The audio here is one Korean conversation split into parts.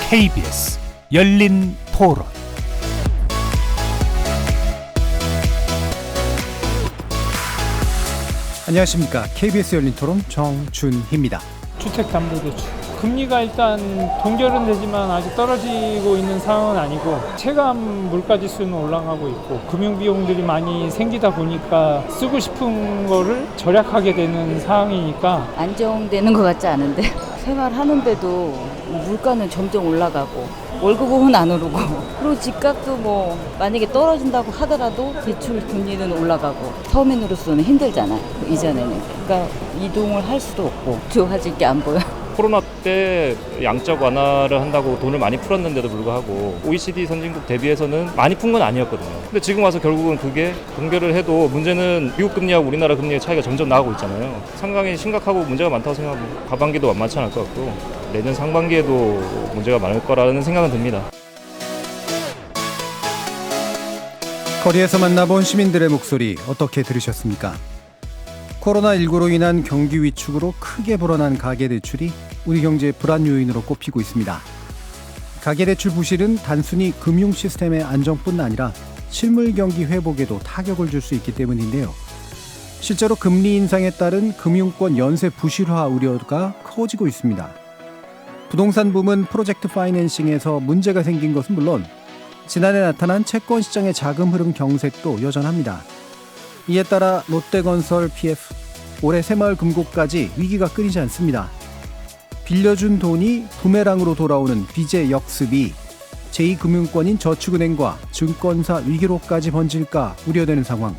KBS 열린 토론. 안녕하십니까. KBS 열린 토론 정준희입니다. 주택담보대출 금리가 일단 동결은 되지만 아직 떨어지고 있는 상황은 아니고 체감 물가지수는 올라가고 있고 금융비용들이 많이 생기다 보니까 쓰고 싶은 거를 절약하게 되는 상황이니까 안정되는 것 같지 않은데 생활하는데도 물가는 점점 올라가고 월급은 안 오르고 그리고 집값도 뭐 만약에 떨어진다고 하더라도 대출 금리는 올라가고 서민으로서는 힘들잖아요. 이전에는. 그러니까 이동을 할 수도 없고 좋아질 게 안 보여. 코로나 때 양적 완화를 한다고 돈을 많이 풀었는데도 불구하고 OECD 선진국 대비해서는 많이 푼 건 아니었거든요. 근데 지금 와서 결국은 그게 동결을 해도 문제는 미국 금리하고 우리나라 금리의 차이가 점점 나고 있잖아요. 상당히 심각하고 문제가 많다고 생각합니다. 하반기도 만만치 않을 것 같고 내년 상반기에도 문제가 많을 거라는 생각은 듭니다. 거리에서 만나본 시민들의 목소리 어떻게 들으셨습니까? 코로나19로 인한 경기 위축으로 크게 불어난 가계대출이 우리 경제의 불안 요인으로 꼽히고 있습니다. 가계대출 부실은 단순히 금융 시스템의 안정뿐 아니라 실물 경기 회복에도 타격을 줄 수 있기 때문인데요. 실제로 금리 인상에 따른 금융권 연쇄 부실화 우려가 커지고 있습니다. 부동산 부문 프로젝트 파이낸싱에서 문제가 생긴 것은 물론 지난해 나타난 채권 시장의 자금 흐름 경색도 여전합니다. 이에 따라 롯데건설 PF, 올해 새마을금고까지 위기가 끊이지 않습니다. 빌려준 돈이 부메랑으로 돌아오는 빚의 역습이 제2금융권인 저축은행과 증권사 위기로까지 번질까 우려되는 상황.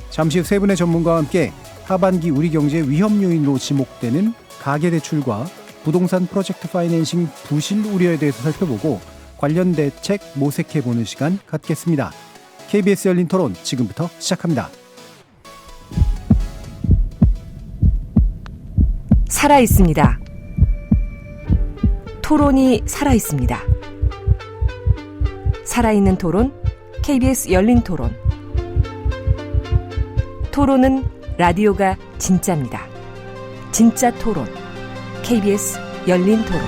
잠시 후 세 분의 전문가와 함께 하반기 우리 경제의 위험 요인으로 지목되는 가계대출과 부동산 프로젝트 파이낸싱 부실 우려에 대해서 살펴보고 관련 대책 모색해보는 시간 갖겠습니다. KBS 열린 토론 지금부터 시작합니다. 살아있습니다. 토론이 살아있습니다. 살아있는 토론, KBS 열린 토론. 토론은 라디오가 진짜입니다. 진짜 토론, KBS 열린 토론.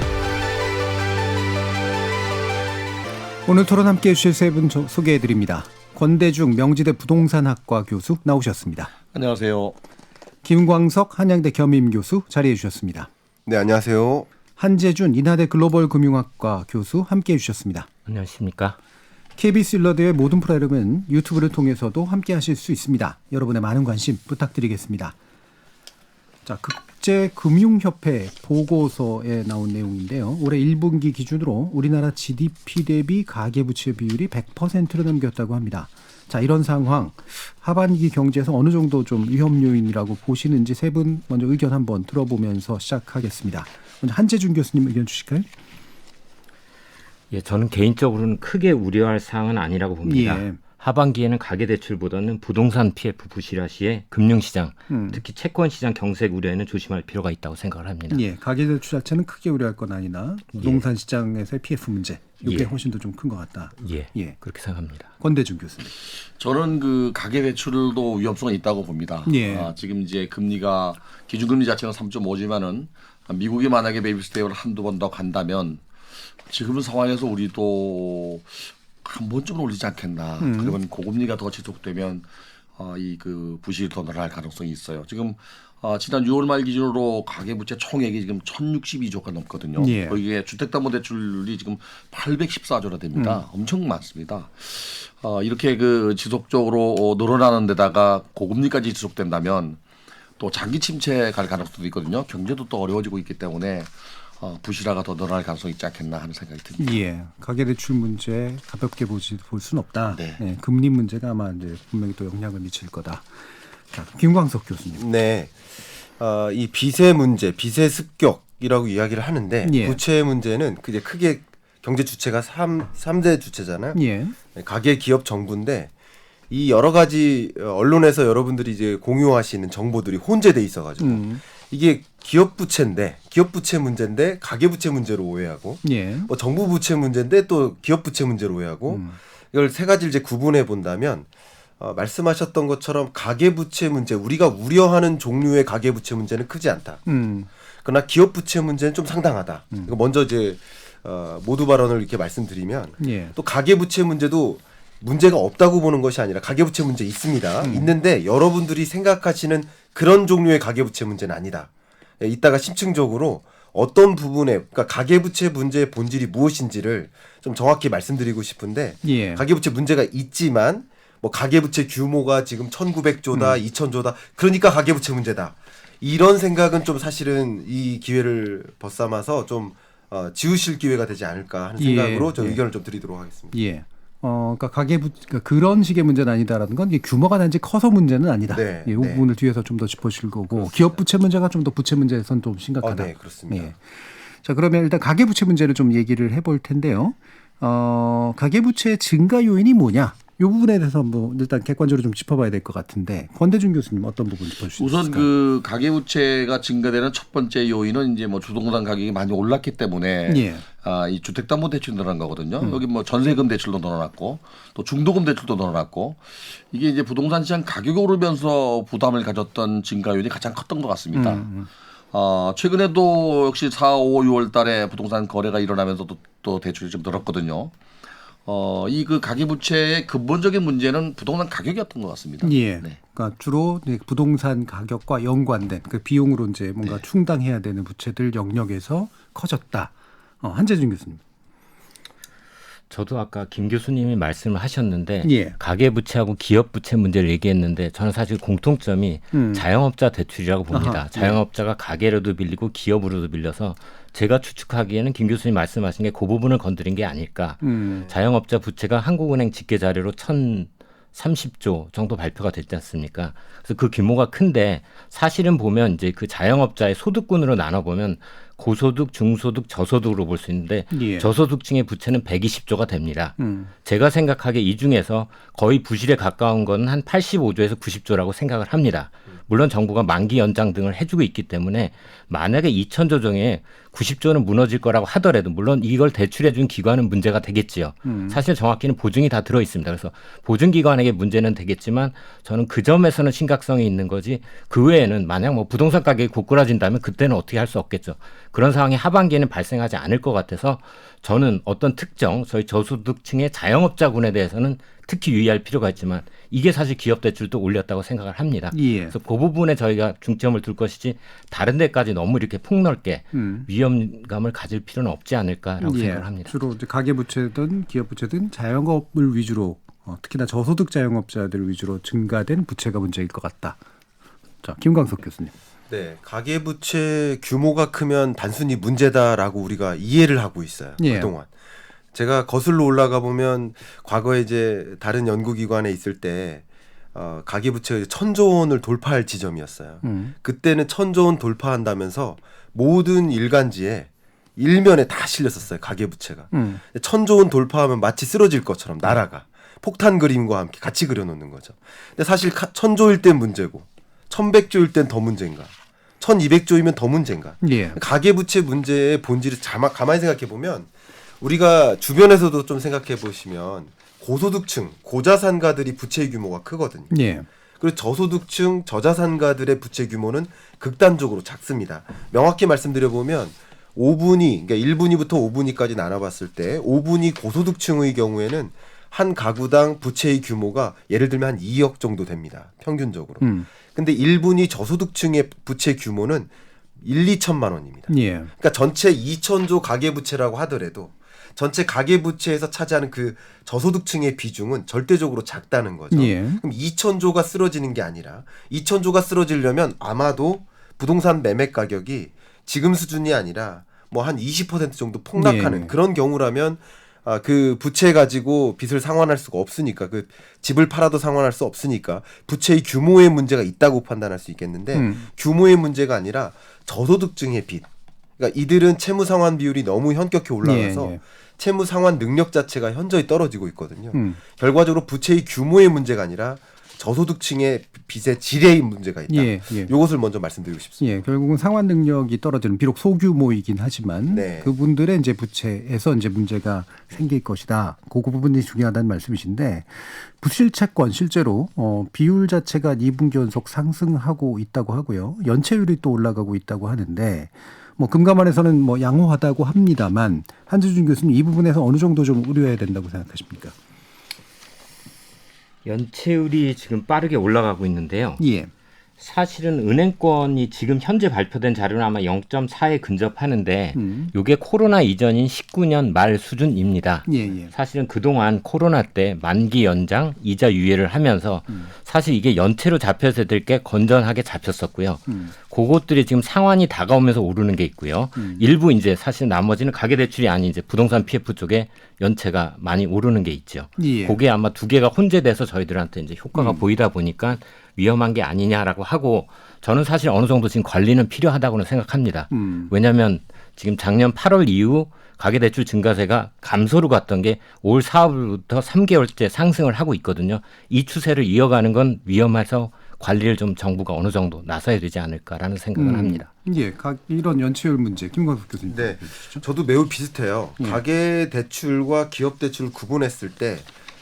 오늘 토론 함께해 주실 세 분 소개해드립니다. 권대중 명지대 부동산학과 교수 나오셨습니다. 안녕하세요. 김광석 한양대 겸임교수 자리해 주셨습니다. 네, 안녕하세요. 한재준 인하대 글로벌금융학과 교수 함께해 주셨습니다. 안녕하십니까. KBS 일러드의 모든 프로그램은 유튜브를 통해서도 함께하실 수 있습니다. 여러분의 많은 관심 부탁드리겠습니다. 자, 국제금융협회 보고서에 나온 내용인데요. 올해 1분기 기준으로 우리나라 GDP 대비 가계부채 비율이 100%를 넘겼다고 합니다. 자, 이런 상황 하반기 경제에서 어느 정도 좀 위험 요인이라고 보시는지 세 분 먼저 의견 한번 들어보면서 시작하겠습니다. 먼저 한재준 교수님 의견 주실까요? 예, 저는 개인적으로는 크게 우려할 사항은 아니라고 봅니다. 예. 하반기에는 가계대출보다는 부동산 PF 부실화 시에 금융시장, 특히 채권시장 경색 우려에는 조심할 필요가 있다고 생각을 합니다. 예, 가계대출 자체는 크게 우려할 건 아니나 부동산 시장에서의 PF 문제 이게 훨씬 더 좀 큰 것 같다. 예, 그렇게 생각합니다. 권대중 교수님. 저는 그 가계대출도 위험성이 있다고 봅니다. 예. 지금 이제 금리가 기준금리 자체가 3.5지만은 미국이 만약에 베이비 스텝을 한두 번 더 간다면 지금 상황에서 우리도 한 번쯤은 올리지 않겠나. 그러면 고금리가 더 지속되면 이 그 부실이 더 늘어날 가능성이 있어요. 지금 지난 6월 말 기준으로 가계부채 총액이 지금 1,062조가 넘거든요. 예. 거기에 주택담보대출이 지금 814조나 됩니다. 엄청 많습니다. 이렇게 그 지속적으로 늘어나는 데다가 고금리까지 지속된다면 또 장기 침체 갈 가능성도 있거든요. 경제도 또 어려워지고 있기 때문에 부실화가 더 늘어날 가능성이 있지 않겠나 하는 생각이 듭니다. 예, 가계대출 문제 가볍게 볼 수는 없다. 네. 예, 금리 문제가 아마 이제 분명히 또 영향을 미칠 거다. 자, 김광석 교수님. 네, 이 빚의 문제, 빚의 습격이라고 이야기를 하는데 예. 부채 문제는 이제 크게 경제 주체가 3대 주체잖아요. 예. 가계, 기업, 정부인데 이 여러 가지 언론에서 여러분들이 이제 공유하시는 정보들이 혼재돼 있어가지고 이게 기업 부채인데 기업 부채 문제인데 가계 부채 문제로 오해하고 예. 뭐 정부 부채 문제인데 또 기업 부채 문제로 오해하고 이걸 세 가지를 이제 구분해 본다면 말씀하셨던 것처럼 가계 부채 문제 우리가 우려하는 종류의 가계 부채 문제는 크지 않다. 그러나 기업 부채 문제는 좀 상당하다. 이거 먼저 이제 모두 발언을 이렇게 말씀드리면 예. 또 가계부채 문제도 문제가 없다고 보는 것이 아니라 가계부채 문제 있습니다. 있는데 여러분들이 생각하시는 그런 종류의 가계부채 문제는 아니다. 예, 이따가 심층적으로 어떤 부분에 그러니까 가계부채 문제의 본질이 무엇인지를 좀 정확히 말씀드리고 싶은데 예. 가계부채 문제가 있지만 뭐 가계부채 규모가 지금 1,900조다, 2,000조다. 그러니까 가계부채 문제다. 이런 생각은 좀 사실은 이 기회를 벗삼아서 좀 지우실 기회가 되지 않을까 하는 생각으로 저 의견을 좀 드리도록 하겠습니다. 예. 그러니까 그러니까 그런 식의 문제는 아니다라는 건 이게 규모가 단지 커서 문제는 아니다. 네, 이 네. 부분을 뒤에서 좀 더 짚어주실 거고 기업 부채 문제가 좀 더 부채 문제에선 좀 심각하다. 네, 그렇습니다. 예. 자, 그러면 일단 가계 부채 문제를 좀 얘기를 해볼 텐데요. 가계 부채 증가 요인이 뭐냐? 이 부분에 대해서 뭐 일단 객관적으로 좀 짚어봐야 될 것 같은데 권대중 교수님 어떤 부분 짚어주시겠습니까? 우선 그 가계부채가 증가되는 첫 번째 요인은 이제 뭐 주동산 가격이 많이 올랐기 때문에 예. 이 주택담보대출이 늘어난 거거든요. 여기 뭐 전세금 대출도 늘어났고 또 중도금 대출도 늘어났고 이게 이제 부동산 시장 가격이 오르면서 부담을 가졌던 증가 요인이 가장 컸던 것 같습니다. 최근에도 역시 4, 5, 6월 달에 부동산 거래가 일어나면서도 또 대출이 좀 늘었거든요. 이 그 가계부채의 근본적인 문제는 부동산 가격이었던 것 같습니다. 예. 네. 그러니까 주로 이제 부동산 가격과 연관된 그 비용으로 이제 뭔가 네. 충당해야 되는 부채들 영역에서 커졌다. 한재준 교수님. 저도 아까 김 교수님이 말씀을 하셨는데 예. 가계부채하고 기업부채 문제를 얘기했는데 저는 사실 공통점이 자영업자 대출이라고 봅니다. 아하, 자영업자가 가계로도 빌리고 기업으로도 빌려서 제가 추측하기에는 김 교수님 말씀하신 게 그 부분을 건드린 게 아닐까. 자영업자 부채가 한국은행 집계 자료로 1,030조 정도 발표가 됐지 않습니까? 그래서 그 규모가 큰데 사실은 보면 이제 그 자영업자의 소득군으로 나눠보면 고소득, 중소득, 저소득으로 볼 수 있는데 예. 저소득층의 부채는 120조가 됩니다. 제가 생각하기에 이 중에서 거의 부실에 가까운 건 한 85조에서 90조라고 생각을 합니다. 물론 정부가 만기 연장 등을 해주고 있기 때문에 만약에 2,000조 중에 90조는 무너질 거라고 하더라도 물론 이걸 대출해 준 기관은 문제가 되겠지요. 사실 정확히는 보증이 다 들어 있습니다. 그래서 보증기관에게 문제는 되겠지만 저는 그 점에서는 심각성이 있는 거지 그 외에는 만약 뭐 부동산 가격이 고꾸라진다면 그때는 어떻게 할 수 없겠죠. 그런 상황이 하반기에는 발생하지 않을 것 같아서 저는 어떤 특정 저희 저소득층의 자영업자군에 대해서는 특히 유의할 필요가 있지만 이게 사실 기업 대출도 올렸다고 생각을 합니다. 예. 그래서 그 부분에 저희가 중점을 둘 것이지 다른 데까지 너무 이렇게 폭넓게 위험감을 가질 필요는 없지 않을까라고 생각을 합니다. 주로 이제 가계부채든 기업부채든 자영업을 위주로 특히나 저소득 자영업자들 위주로 증가된 부채가 문제일 것 같다. 자, 김광석 교수님. 네, 가계부채 규모가 크면 단순히 문제다라고 우리가 이해를 하고 있어요. 예. 그동안. 제가 거슬러 올라가 보면 과거에 이제 다른 연구기관에 있을 때 가계부채가 1,000조 원을 돌파할 지점이었어요. 그때는 1,000조 원 돌파한다면서 모든 일간지에 일면에 다 실렸었어요. 가계부채가. 1,000조 원 돌파하면 마치 쓰러질 것처럼 나라가 폭탄 그림과 함께 같이 그려놓는 거죠. 근데 사실 1,000조일 땐 문제고 1,100조일 땐 더 문제인가? 1,200조이면 더 문제인가? 예. 가계부채 문제의 본질을 가만히 생각해 보면 우리가 주변에서도 좀 생각해 보시면 고소득층, 고자산가들이 부채 규모가 크거든요. 예. 그리고 저소득층, 저자산가들의 부채 규모는 극단적으로 작습니다. 명확히 말씀드려 보면 5분위, 그러니까 1분위부터 5분위까지 나눠봤을 때 5분위 고소득층의 경우에는 한 가구당 부채의 규모가 예를 들면 한 2억 정도 됩니다. 평균적으로. 근데 1분위 저소득층의 부채 규모는 1,2천만 원입니다. 예. 그러니까 전체 2,000조 가계부채라고 하더라도 전체 가계부채에서 차지하는 그 저소득층의 비중은 절대적으로 작다는 거죠. 예. 그럼 2,000조가 쓰러지는 게 아니라 2,000조가 쓰러지려면 아마도 부동산 매매 가격이 지금 수준이 아니라 뭐 한 20% 정도 폭락하는 예. 그런 경우라면 그 부채 가지고 빚을 상환할 수가 없으니까 그 집을 팔아도 상환할 수 없으니까 부채의 규모의 문제가 있다고 판단할 수 있겠는데 규모의 문제가 아니라 저소득층의 빚. 그러니까 이들은 채무 상환 비율이 너무 현격히 올라가서 예. 채무 상환 능력 자체가 현저히 떨어지고 있거든요. 결과적으로 부채의 규모의 문제가 아니라 저소득층의 빚의 질의 문제가 있다. 예, 예. 이것을 먼저 말씀드리고 싶습니다. 예, 결국은 상환 능력이 떨어지는 비록 소규모이긴 하지만 네. 그분들의 이제 부채에서 이제 문제가 생길 것이다. 그 부분이 중요하다는 말씀이신데 부실 채권 실제로 비율 자체가 2분기 연속 상승하고 있다고 하고요. 연체율이 또 올라가고 있다고 하는데 뭐 금감원에서는 뭐 양호하다고 합니다만 한주준 교수님 이 부분에서 어느 정도 좀 우려해야 된다고 생각하십니까? 연체율이 지금 빠르게 올라가고 있는데요. 예. 사실은 은행권이 지금 현재 발표된 자료는 아마 0.4에 근접하는데 이게 코로나 이전인 19년 말 수준입니다. 예. 사실은 그동안 코로나 때 만기 연장, 이자 유예를 하면서 사실 이게 연체로 잡혔을 때 건전하게 잡혔었고요. 그것들이 지금 상환이 다가오면서 오르는 게 있고요. 일부 이제 사실 나머지는 가계대출이 아닌 이제 부동산 PF 쪽에 연체가 많이 오르는 게 있죠. 예. 그게 아마 두 개가 혼재돼서 저희들한테 이제 효과가 보이다 보니까 위험한 게 아니냐라고 하고 저는 사실 어느 정도 지금 관리는 필요하다고는 생각합니다. 왜냐하면 지금 작년 8월 이후 가계대출 증가세가 감소로 갔던 게 올 4월부터 3개월째 상승을 하고 있거든요. 이 추세를 이어가는 건 위험해서 관리를 좀 정부가 어느 정도 나서야 되지 않을까라는 생각을 합니다. 예, 이런 연체율 문제 김광석 교수님. 네, 저도 매우 비슷해요. 가계대출과 기업대출을 구분했을 때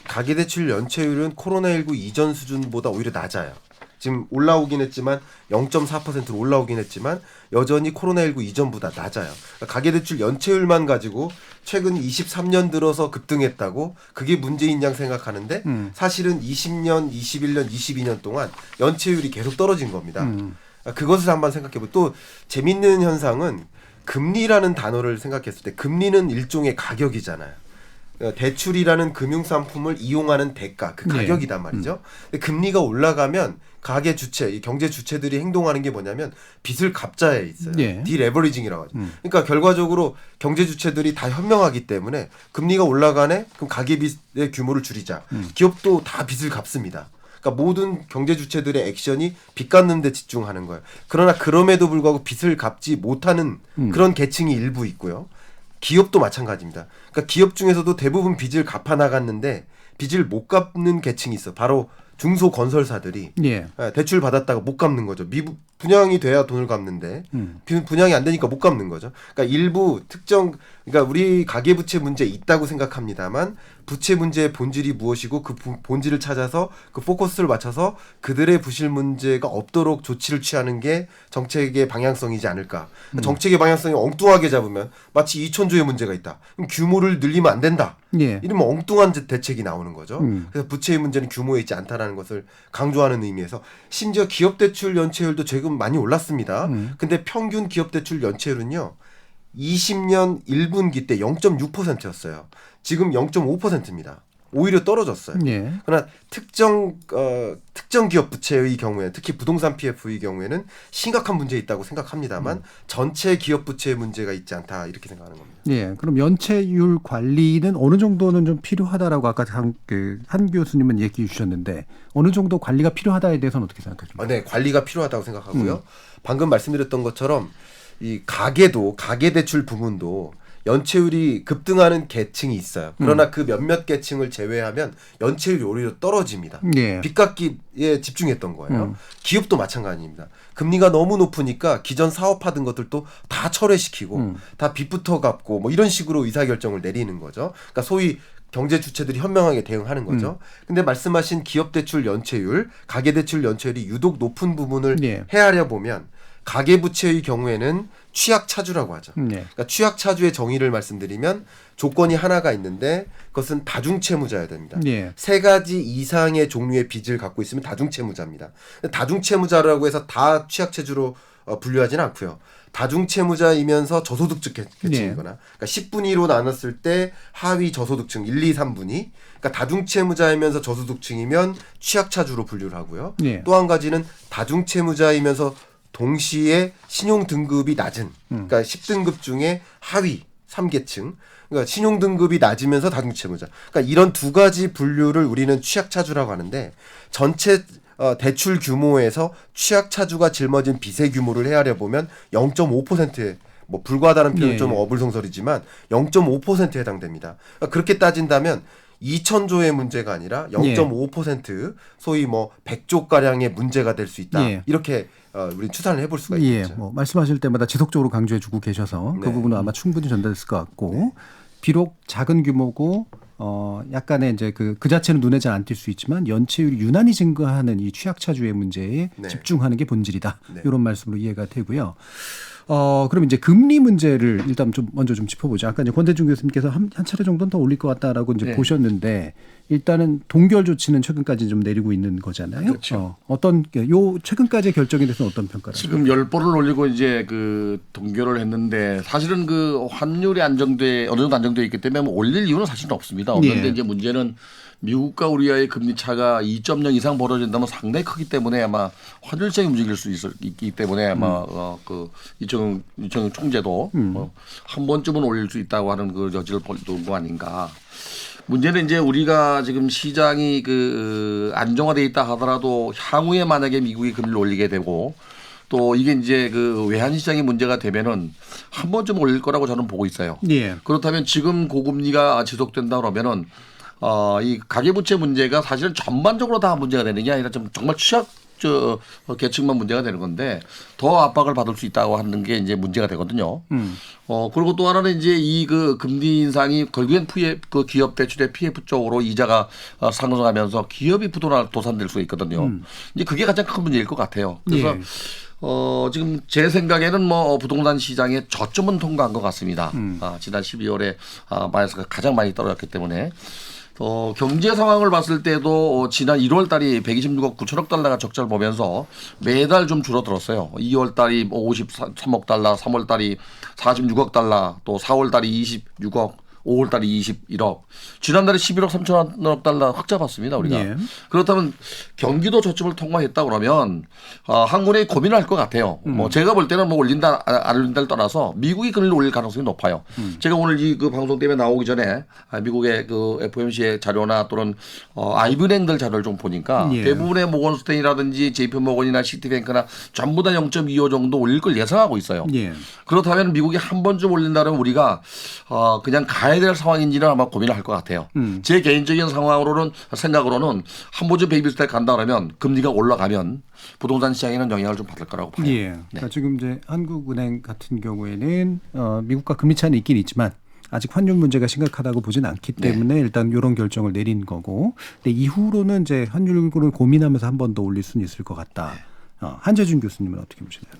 가계대출 연체율은 코로나19 이전 수준보다 오히려 낮아요. 지금 올라오긴 했지만 0.4%로 올라오긴 했지만 여전히 코로나19 이전보다 낮아요. 그러니까 가계대출 연체율만 가지고 최근 23년 들어서 급등했다고 그게 문제인 양 생각하는데 사실은 20년, 21년, 22년 동안 연체율이 계속 떨어진 겁니다. 그것을 한번 생각해보면 또 재밌는 현상은 금리라는 단어를 생각했을 때 금리는 일종의 가격이잖아요. 대출이라는 금융상품을 이용하는 대가, 그 가격이단 말이죠. 근데 금리가 올라가면 가계 주체, 이 경제 주체들이 행동하는 게 뭐냐면 빚을 갚자에 있어요. 디레버리징이라고 하죠. 그러니까 결과적으로 경제 주체들이 다 현명하기 때문에 금리가 올라가네? 그럼 가계 빚의 규모를 줄이자. 기업도 다 빚을 갚습니다. 그러니까 모든 경제 주체들의 액션이 빚 갚는 데 집중하는 거예요. 그러나 그럼에도 불구하고 빚을 갚지 못하는 그런 계층이 일부 있고요. 기업도 마찬가지입니다. 그러니까 기업 중에서도 대부분 빚을 갚아 나갔는데 빚을 못 갚는 계층이 있어. 바로 중소건설사들이 대출 받았다가 못 갚는 거죠. 분양이 돼야 돈을 갚는데 분양이 안 되니까 못 갚는 거죠. 그러니까 일부 특정, 그러니까 우리 가계부채 문제 있다고 생각합니다만 부채 문제의 본질이 무엇이고 그 본질을 찾아서 그 포커스를 맞춰서 그들의 부실 문제가 없도록 조치를 취하는 게 정책의 방향성이지 않을까. 그러니까 정책의 방향성이 엉뚱하게 잡으면 마치 2천조의 문제가 있다. 그럼 규모를 늘리면 안 된다. 이러면 엉뚱한 대책이 나오는 거죠. 그래서 부채의 문제는 규모에 있지 않다라는 것을 강조하는 의미에서 심지어 기업대출 연체율도 최근 많이 올랐습니다. 근데 평균 기업대출 연체율은요. 20년 1분기 때 0.6%였어요. 지금 0.5%입니다. 오히려 떨어졌어요. 그러나 특정 기업 부채의 경우에 특히 부동산 PF의 경우에는 심각한 문제 있다고 생각합니다만 전체 기업 부채의 문제가 있지 않다 이렇게 생각하는 겁니다. 예, 그럼 연체율 관리는 어느 정도는 좀 필요하다라고 아까 한 교수님은 얘기해 주셨는데 어느 정도 관리가 필요하다에 대해서는 어떻게 생각하십니까? 네, 관리가 필요하다고 생각하고요. 방금 말씀드렸던 것처럼 이 가계대출 부문도 연체율이 급등하는 계층이 있어요. 그러나 그 몇몇 계층을 제외하면 연체율이 오히려 떨어집니다. 빚 갚기에 집중했던 거예요. 기업도 마찬가지입니다. 금리가 너무 높으니까 기존 사업하던 것들도 다 철회시키고 다 빚부터 갚고 뭐 이런 식으로 의사결정을 내리는 거죠. 그러니까 소위 경제 주체들이 현명하게 대응하는 거죠. 근데 말씀하신 기업대출 연체율, 가계대출 연체율이 유독 높은 부분을 헤아려 보면 가계부채의 경우에는 취약차주라고 하죠. 그러니까 취약차주의 정의를 말씀드리면 조건이 하나가 있는데 그것은 다중채무자여야 됩니다. 3가지 이상의 종류의 빚을 갖고 있으면 다중채무자입니다. 다중채무자라고 해서 다 취약차주로 분류하지는 않고요. 다중채무자이면서 저소득층 계층이거나 그러니까 10분위 2로 나눴을 때 하위 저소득층 1, 2, 3분위 그러니까 다중채무자이면서 저소득층이면 취약차주로 분류를 하고요. 또 한 가지는 다중채무자이면서 동시에 신용 등급이 낮은 그러니까 10등급 중에 하위 3계층 그러니까 신용 등급이 낮으면서 다중채무자 그러니까 이런 두 가지 분류를 우리는 취약차주라고 하는데 전체 대출 규모에서 취약차주가 짊어진 빚의 규모를 헤아려 보면 0.5%에 뭐 불과하다는 표현은 좀 어불성설이지만 0.5%에 해당됩니다. 그러니까 그렇게 따진다면 2,000조의 문제가 아니라 0.5% 소위 뭐 100조 가량의 문제가 될 수 있다. 이렇게 우리 추산을 해볼 수가 있겠죠. 뭐 말씀하실 때마다 지속적으로 강조해주고 계셔서 그 부분은 아마 충분히 전달됐을 것 같고 비록 작은 규모고 약간의 이제 그 자체는 눈에 잘 안 띌 수 있지만 연체율이 유난히 증가하는 이 취약차주의 문제에 집중하는 게 본질이다. 이런 말씀으로 이해가 되고요. 그럼 이제 금리 문제를 일단 좀 먼저 좀 짚어보죠. 아까 이제 권대중 교수님께서 한 차례 정도는 더 올릴 것 같다라고 이제 네. 보셨는데 일단은 동결 조치는 최근까지 좀 내리고 있는 거잖아요. 그렇죠. 어떤 요 최근까지의 결정에 대해서는 어떤 평가를? 지금 10번을 올리고 이제 그 동결을 했는데 사실은 그 환율이 어느 정도 안정돼 있기 때문에 뭐 올릴 이유는 사실은 없습니다. 없는데 예. 이제 문제는 미국과 우리와의 금리 차가 2.0 이상 벌어진다면 상당히 크기 때문에 아마 환율 시장이 움직일 수 있기 때문에 아마 그 이정용 총재도 한 번쯤은 올릴 수 있다고 하는 그 여지를 둔 거 아닌가. 문제는 이제 우리가 지금 시장이 그 안정화돼 있다 하더라도 향후에 만약에 미국이 금리를 올리게 되고 또 이게 이제 그 외환 시장이 문제가 되면은 한 번쯤 올릴 거라고 저는 보고 있어요. 예. 그렇다면 지금 고금리가 지속된다 그러면은 이 가계부채 문제가 사실은 전반적으로 다 문제가 되는 게 아니라 좀 정말 취약 계층만 문제가 되는 건데 더 압박을 받을 수 있다고 하는 게 이제 문제가 되거든요. 그리고 또 하나는 이제 이 그 금리 인상이 결국엔 그 기업 대출의 PF 쪽으로 이자가 상승하면서 기업이 도산될 수 있거든요. 이제 그게 가장 큰 문제일 것 같아요. 그래서 예. 지금 제 생각에는 뭐 부동산 시장에 저점은 통과한 것 같습니다. 지난 12월에 마이너스가 가장 많이 떨어졌기 때문에. 경제 상황을 봤을 때도 지난 1월 달이 126억 9천억 달러가 적자를 보면서 매달 좀 줄어들었어요. 2월 달이 53억 달러, 3월 달이 46억 달러, 또 4월 달이 26억, 5월 달이 21억. 지난달에 11억 3천억 달러 흑자 봤습니다, 우리가. 예. 그렇다면 경기도 저점을 통과했다 그러면 한국은행이 고민을 할 것 같아요. 뭐 제가 볼 때는 뭐 올린다 안 올린다를 떠나서 미국이 금리를 올릴 가능성이 높아요. 제가 오늘 이 그 방송 때문에 나오기 전에 미국의 그 FOMC의 자료나 또는 아이브은행들 자료를 좀 보니까 예. 대부분의 모건스탠이라든지 JP모건이나 시티뱅크나 전부 다 0.25 정도 올릴 걸 예상하고 있어요. 예. 그렇다면 미국이 한 번쯤 올린다면 우리가 그냥 가야 될 상황인지는 아마 고민을 할 것 같아요. 제 개인적인 생각으로는 한 번쯤 베이비스텝 간다 그러면 금리가 올라가면 부동산 시장에는 영향을 좀 받을 거라고 봐요. 예. 그러니까 지금 이제 한국은행 같은 경우에는 미국과 금리 차는 있긴 있지만 아직 환율 문제가 심각하다고 보진 않기 때문에 일단 이런 결정을 내린 거고, 근데 이후로는 이제 환율을 고민하면서 한 번 더 올릴 수는 있을 것 같다. 한재준 교수님은 어떻게 보시나요?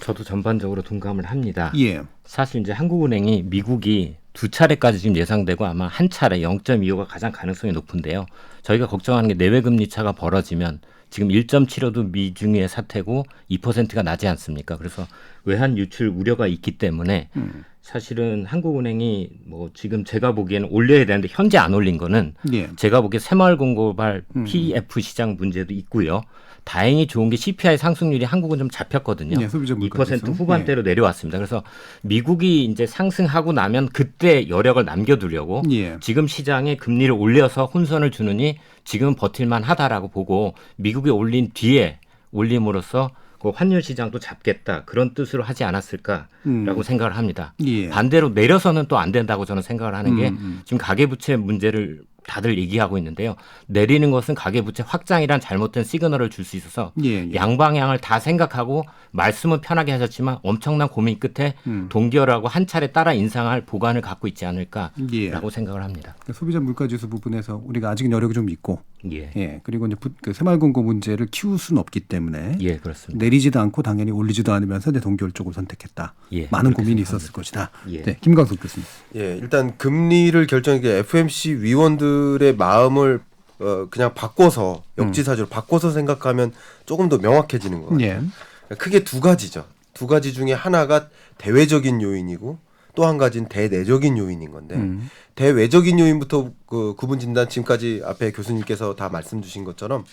저도 전반적으로 동감을 합니다. 예. 사실 이제 한국은행이 미국이 2차례까지 지금 예상되고 아마 한 차례 0.25가 가장 가능성이 높은데요. 저희가 걱정하는 게 내외 금리 차가 벌어지면 지금 1.75도 미중의 사태고 2%가 나지 않습니까? 그래서 외환 유출 우려가 있기 때문에 사실은 한국은행이 뭐 지금 제가 보기에는 올려야 되는데 현재 안 올린 거는 예. 제가 보기에 새마을공고발 PF 시장 문제도 있고요. 다행히 좋은 게 CPI 상승률이 한국은 좀 잡혔거든요. 예, 소비자 물가 2% 후반대로 내려왔습니다. 그래서 미국이 이제 상승하고 나면 그때 여력을 남겨두려고 예. 지금 시장에 금리를 올려서 혼선을 주느니 지금 버틸만 하다라고 보고 미국이 올린 뒤에 올림으로써 그 환율 시장도 잡겠다 그런 뜻으로 하지 않았을까라고 생각을 합니다. 예. 반대로 내려서는 또 안 된다고 저는 생각을 하는 게 지금 가계부채 문제를 다들 얘기하고 있는데요. 내리는 것은 가계부채 확장이란 잘못된 시그널을 줄 수 있어서 예. 양방향을 다 생각하고 말씀은 편하게 하셨지만 엄청난 고민 끝에 동결하고 한 차례 따라 인상할 보관을 갖고 있지 않을까라고 예. 생각을 합니다. 그러니까 소비자 물가지수 부분에서 우리가 아직 여력이 좀 있고, 예, 예. 그리고 이제 그 새마을공고 문제를 키울 수는 없기 때문에 예, 그렇습니다. 내리지도 않고 당연히 올리지도 않으면서 이제 동결 쪽을 선택했다. 예, 많은 그렇게 고민이 생각합니다. 있었을 것이다. 예. 네, 김광석 교수님. 예, 일단 금리를 결정한 게 FOMC 위원들의 마음을 그냥 바꿔서 역지사지로 바꿔서 생각하면 조금 더 명확해지는 것 같아요. 예. 크게 두 가지죠. 두 가지 중에 하나가 대외적인 요인이고 또 한 가지는 대내적인 요인인 건데 대외적인 요인부터 그 구분 진단 지금까지 앞에 교수님께서 다 말씀 주신 것처럼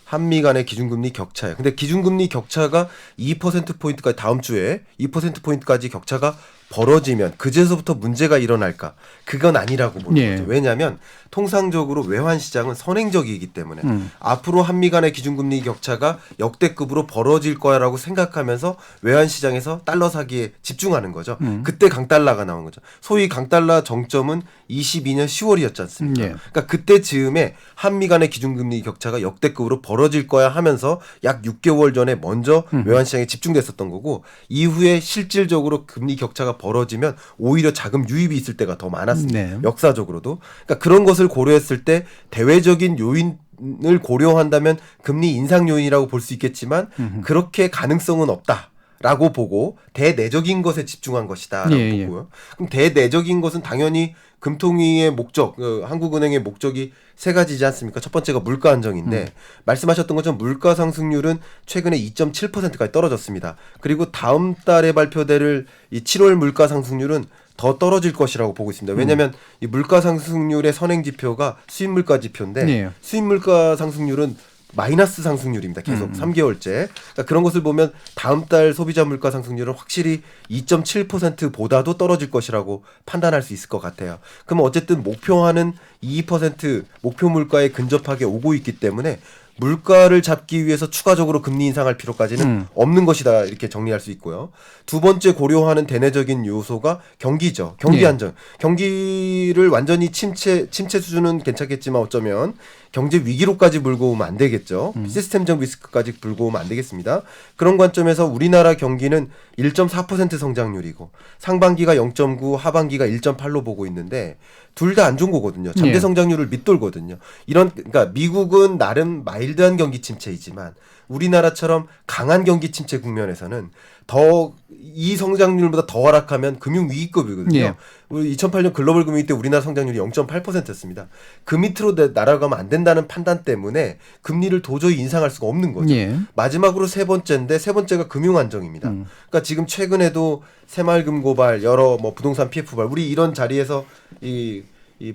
한미 간의 기준금리 격차예요. 근데 기준금리 격차가 2%포인트까지 다음 주에 2%포인트까지 격차가 벌어지면 그제서부터 문제가 일어날까? 그건 아니라고 보는 예. 거죠. 왜냐하면 통상적으로 외환 시장은 선행적이기 때문에 앞으로 한미 간의 기준금리 격차가 역대급으로 벌어질 거야라고 생각하면서 외환 시장에서 달러 사기에 집중하는 거죠. 그때 강달러가 나온 거죠. 소위 강달러 정점은 22년 10월이었지 않습니까? 예. 그러니까 그때 즈음에 한미 간의 기준금리 격차가 역대급으로 벌어질 거야 하면서 약 6개월 전에 먼저 외환 시장에 집중됐었던 거고 이후에 실질적으로 금리 격차가 벌어지면 오히려 자금 유입이 있을 때가 더 많았습니다. 네. 역사적으로도. 그러니까 그런 것을 고려했을 때 대외적인 요인을 고려한다면 금리 인상 요인이라고 볼 수 있겠지만 그렇게 가능성은 없다. 라고 보고 대내적인 것에 집중한 것이다라고 예, 보고요. 그럼 대내적인 것은 당연히 금통위의 목적, 한국은행의 목적이 세 가지지 않습니까? 첫 번째가 물가 안정인데 말씀하셨던 것처럼 물가 상승률은 최근에 2.7%까지 떨어졌습니다. 그리고 다음 달에 발표될 이 7월 물가 상승률은 더 떨어질 것이라고 보고 있습니다. 왜냐하면 이 물가 상승률의 선행 지표가 수입 물가 지표인데 예. 수입 물가 상승률은 마이너스 상승률입니다. 계속 3개월째. 그러니까 그런 것을 보면 다음 달 소비자 물가 상승률은 확실히 2.7%보다도 떨어질 것이라고 판단할 수 있을 것 같아요. 그럼 어쨌든 목표하는 2% 목표 물가에 근접하게 오고 있기 때문에 물가를 잡기 위해서 추가적으로 금리 인상할 필요까지는 없는 것이다 이렇게 정리할 수 있고요. 두 번째 고려하는 대내적인 요소가 경기죠. 경기 안정. 경기를 완전히 침체 수준은 괜찮겠지만 어쩌면 경제 위기로까지 물고 오면 안 되겠죠. 시스템적 리스크까지 물고 오면 안 되겠습니다. 그런 관점에서 우리나라 경기는 1.4% 성장률이고 상반기가 0.9, 하반기가 1.8로 보고 있는데 둘 다 안 좋은 거거든요. 잠재 성장률을 밑돌거든요. 그러니까 미국은 나름 마일드한 경기 침체이지만 우리나라처럼 강한 경기 침체 국면에서는 더 이 성장률보다 더 하락하면 금융 위기급이거든요. 예. 우리 2008년 글로벌 금융위 때 우리나라 성장률이 0.8%였습니다. 그 밑으로 날아가면 안 된다는 판단 때문에 금리를 도저히 인상할 수가 없는 거죠. 예. 마지막으로 세 번째인데 세 번째가 금융 안정입니다. 그러니까 지금 최근에도 새마을금 고발, 여러 뭐 부동산 PF 발, 우리 이런 자리에서 이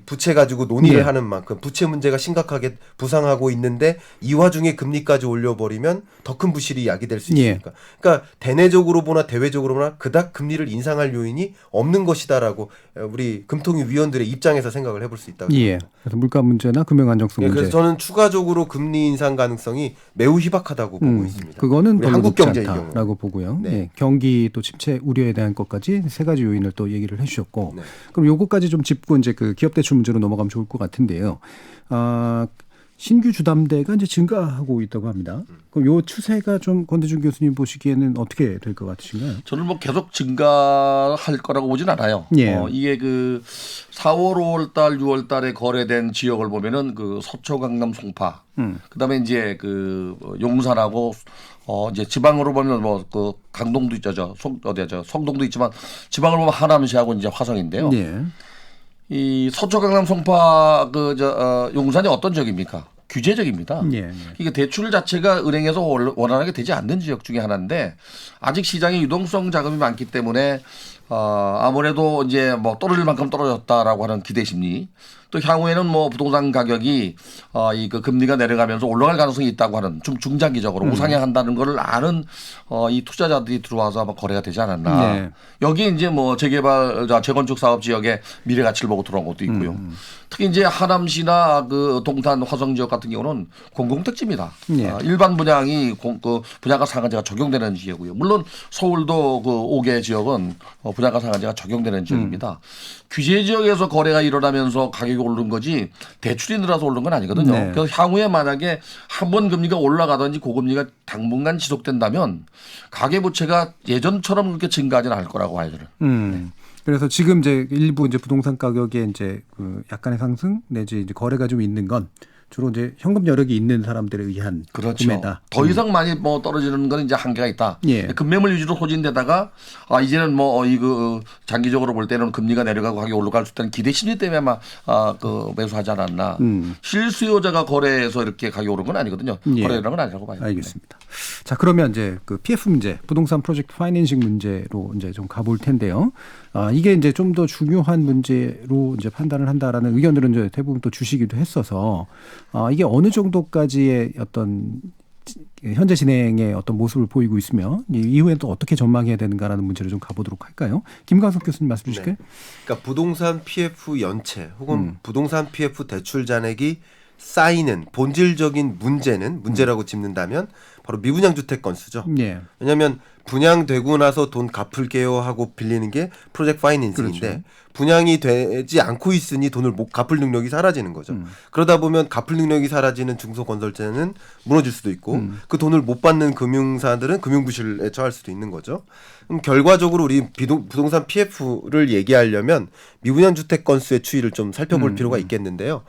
부채 가지고 논의를 예. 하는 만큼 부채 문제가 심각하게 부상하고 있는데 이 와중에 금리까지 올려버리면 더 큰 부실이 야기될 수 있으니까. 그러니까 대내적으로 보나 대외적으로 보나 그닥 금리를 인상할 요인이 없는 것이다라고 우리 금통위 위원들의 입장에서 생각을 해볼 수 있다고 예. 생각합니다. 그래서 물가 문제나 금융 안정성 문제. 그래서 저는 추가적으로 금리 인상 가능성이 매우 희박하다고 보고 있습니다. 그거는 우리 별로 한국 높지 경제의 않다라고 경우. 보고요. 네. 예. 경기 또 침체 우려에 대한 것까지 세 가지 요인을 또 얘기를 해주셨고, 네. 그럼 요거까지 좀 짚고 이제 그 기업 대출 문제로 넘어가면 좋을 것 같은데요. 신규 주담대가 이제 증가하고 있다고 합니다. 그럼 요 추세가 좀 권대중 교수님 보시기에는 어떻게 될 것 같으신가요? 저는 뭐 계속 증가할 거라고 보진 않아요. 예. 이게 그 4월, 5월 달, 6월 달에 거래된 지역을 보면은 그 서초, 강남, 송파, 그다음에 이제 그 용산하고 이제 지방으로 보면 뭐 그 강동도 있죠, 성동도 있지만 지방으로 보면 하남시하고 이제 화성인데요. 예. 이 서초, 강남, 송파 용산이 어떤 지역입니까? 규제적입니다. 예. 이게 대출 자체가 은행에서 원활하게 되지 않는 지역 중에 하나인데 아직 시장에 유동성 자금이 많기 때문에 아무래도 이제 뭐 떨어질 만큼 떨어졌다라고 하는 기대 심리, 또 향후에는 뭐 부동산 가격이 이 그 금리가 내려가면서 올라갈 가능성이 있다고 하는 좀 중장기적으로 우상향한다는 거를 아는 이 투자자들이 들어와서 아마 거래가 되지 않았나. 네. 여기 이제 뭐 재개발자 재건축 사업 지역에 미래 가치를 보고 들어온 것도 있고요. 특히 이제 하남시나 그 동탄 화성 지역 같은 경우는 공공택지입니다. 네. 일반 분양이 그 분양가 상한제가 적용되는 지역이고요. 물론 서울도 그 5개 지역은 분양가 상한제가 적용되는 지역입니다. 규제 지역에서 거래가 일어나면서 가격이 오른 거지 대출이 늘어서 오른 건 아니거든요. 네. 그래서 향후에 만약에 한 번 금리가 올라가든지 고금리가 당분간 지속된다면 가계부채가 예전처럼 그렇게 증가하지는 않을 거라고 봐요, 저는. 그래서 지금 이제 일부 이제 부동산 가격에 이제 그 약간의 상승 내지 이제 거래가 좀 있는 건 주로 이제 현금 여력이 있는 사람들에 의한 그렇죠. 구매다. 더 이상 많이 뭐 떨어지는 건 이제 한계가 있다. 예. 금매물 위주로 소진되다가 이제는 뭐 이거 장기적으로 볼 때는 금리가 내려가고 가격이 올라갈 수 있다는 기대 심리 때문에 아마 그 매수하지 않았나. 실수요자가 거래해서 이렇게 가격이 오른 건 아니거든요. 예. 거래라는 건 아니라고 봐요. 알겠습니다. 자, 그러면 이제 그 PF 문제, 부동산 프로젝트 파이낸싱 문제로 이제 좀 가볼 텐데요. 이게 이제 좀 더 중요한 문제로 이제 판단을 한다라는 의견들은 이제 대부분 또 주시기도 했어서 이게 어느 정도까지의 어떤 현재 진행의 어떤 모습을 보이고 있으며 이후엔 또 어떻게 전망해야 되는가라는 문제를 좀 가보도록 할까요? 김광석 교수님 말씀 주실까요? 네. 그러니까 부동산 PF 연체 혹은 부동산 PF 대출 잔액이 쌓이는 본질적인 문제라고 짚는다면 바로 미분양 주택 건수죠. 예. 왜냐하면 분양되고 나서 돈 갚을게요 하고 빌리는 게 프로젝트 파이낸싱인데 그렇죠. 분양이 되지 않고 있으니 돈을 못 갚을 능력이 사라지는 거죠. 그러다 보면 갚을 능력이 사라지는 중소건설자는 무너질 수도 있고 그 돈을 못 받는 금융사들은 금융부실에 처할 수도 있는 거죠. 그럼 결과적으로 우리 부동산 PF를 얘기하려면 미분양 주택 건수의 추이를 좀 살펴볼 필요가 있겠는데요.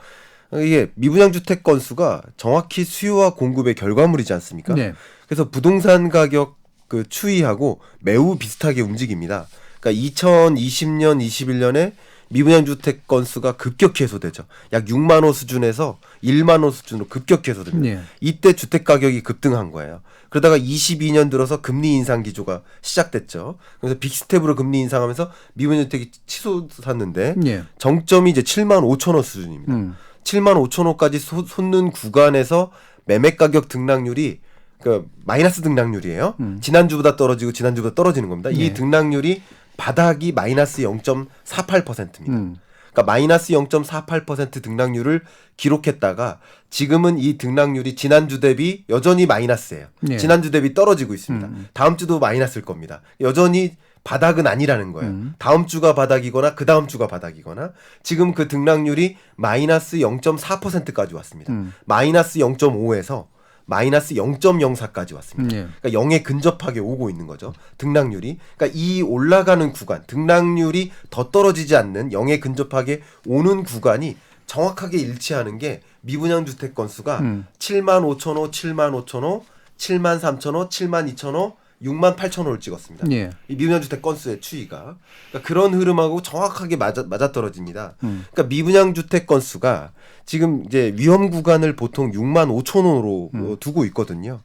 이게 미분양 주택 건수가 정확히 수요와 공급의 결과물이지 않습니까? 네. 그래서 부동산 가격 그 추이하고 매우 비슷하게 움직입니다. 그러니까 2020년, 21년에 미분양 주택 건수가 급격히 해소되죠. 약 6만 호 수준에서 1만 호 수준으로 급격히 해소됩니다. 이때 주택 가격이 급등한 거예요. 그러다가 22년 들어서 금리 인상 기조가 시작됐죠. 그래서 빅스텝으로 금리 인상하면서 미분양 주택이 치솟았는데 정점이 이제 7만 5천 호 수준입니다. 7만 5천 호까지 솟는 구간에서 매매 가격 등락률이 그 마이너스 등락률이에요. 지난주보다 떨어지는 겁니다. 이 등락률이 바닥이 마이너스 0.48%입니다. 그러니까 마이너스 0.48% 등락률을 기록했다가 지금은 이 등락률이 지난주 대비 여전히 마이너스예요. 지난주 대비 떨어지고 있습니다. 다음 주도 마이너스일 겁니다. 여전히 바닥은 아니라는 거예요. 다음 주가 바닥이거나 그 다음 주가 바닥이거나 지금 그 등락률이 마이너스 0.4%까지 왔습니다. 마이너스 0.5에서 마이너스 0.04까지 왔습니다. 그러니까 0에 근접하게 오고 있는 거죠. 등락률이. 그러니까 이 올라가는 구간, 등락률이 더 떨어지지 않는 0에 근접하게 오는 구간이 정확하게 일치하는 게 미분양 주택 건수가 7만 5천 호, 7만 5천 호, 7만 3천 호, 7만 2천 호, 6만 8천 호를 찍었습니다. 이 미분양 주택 건수의 추이가. 그러니까 그런 흐름하고 정확하게 맞아떨어집니다. 그러니까 미분양 주택 건수가 지금 이제 위험 구간을 보통 6만 5천 호로 두고 있거든요.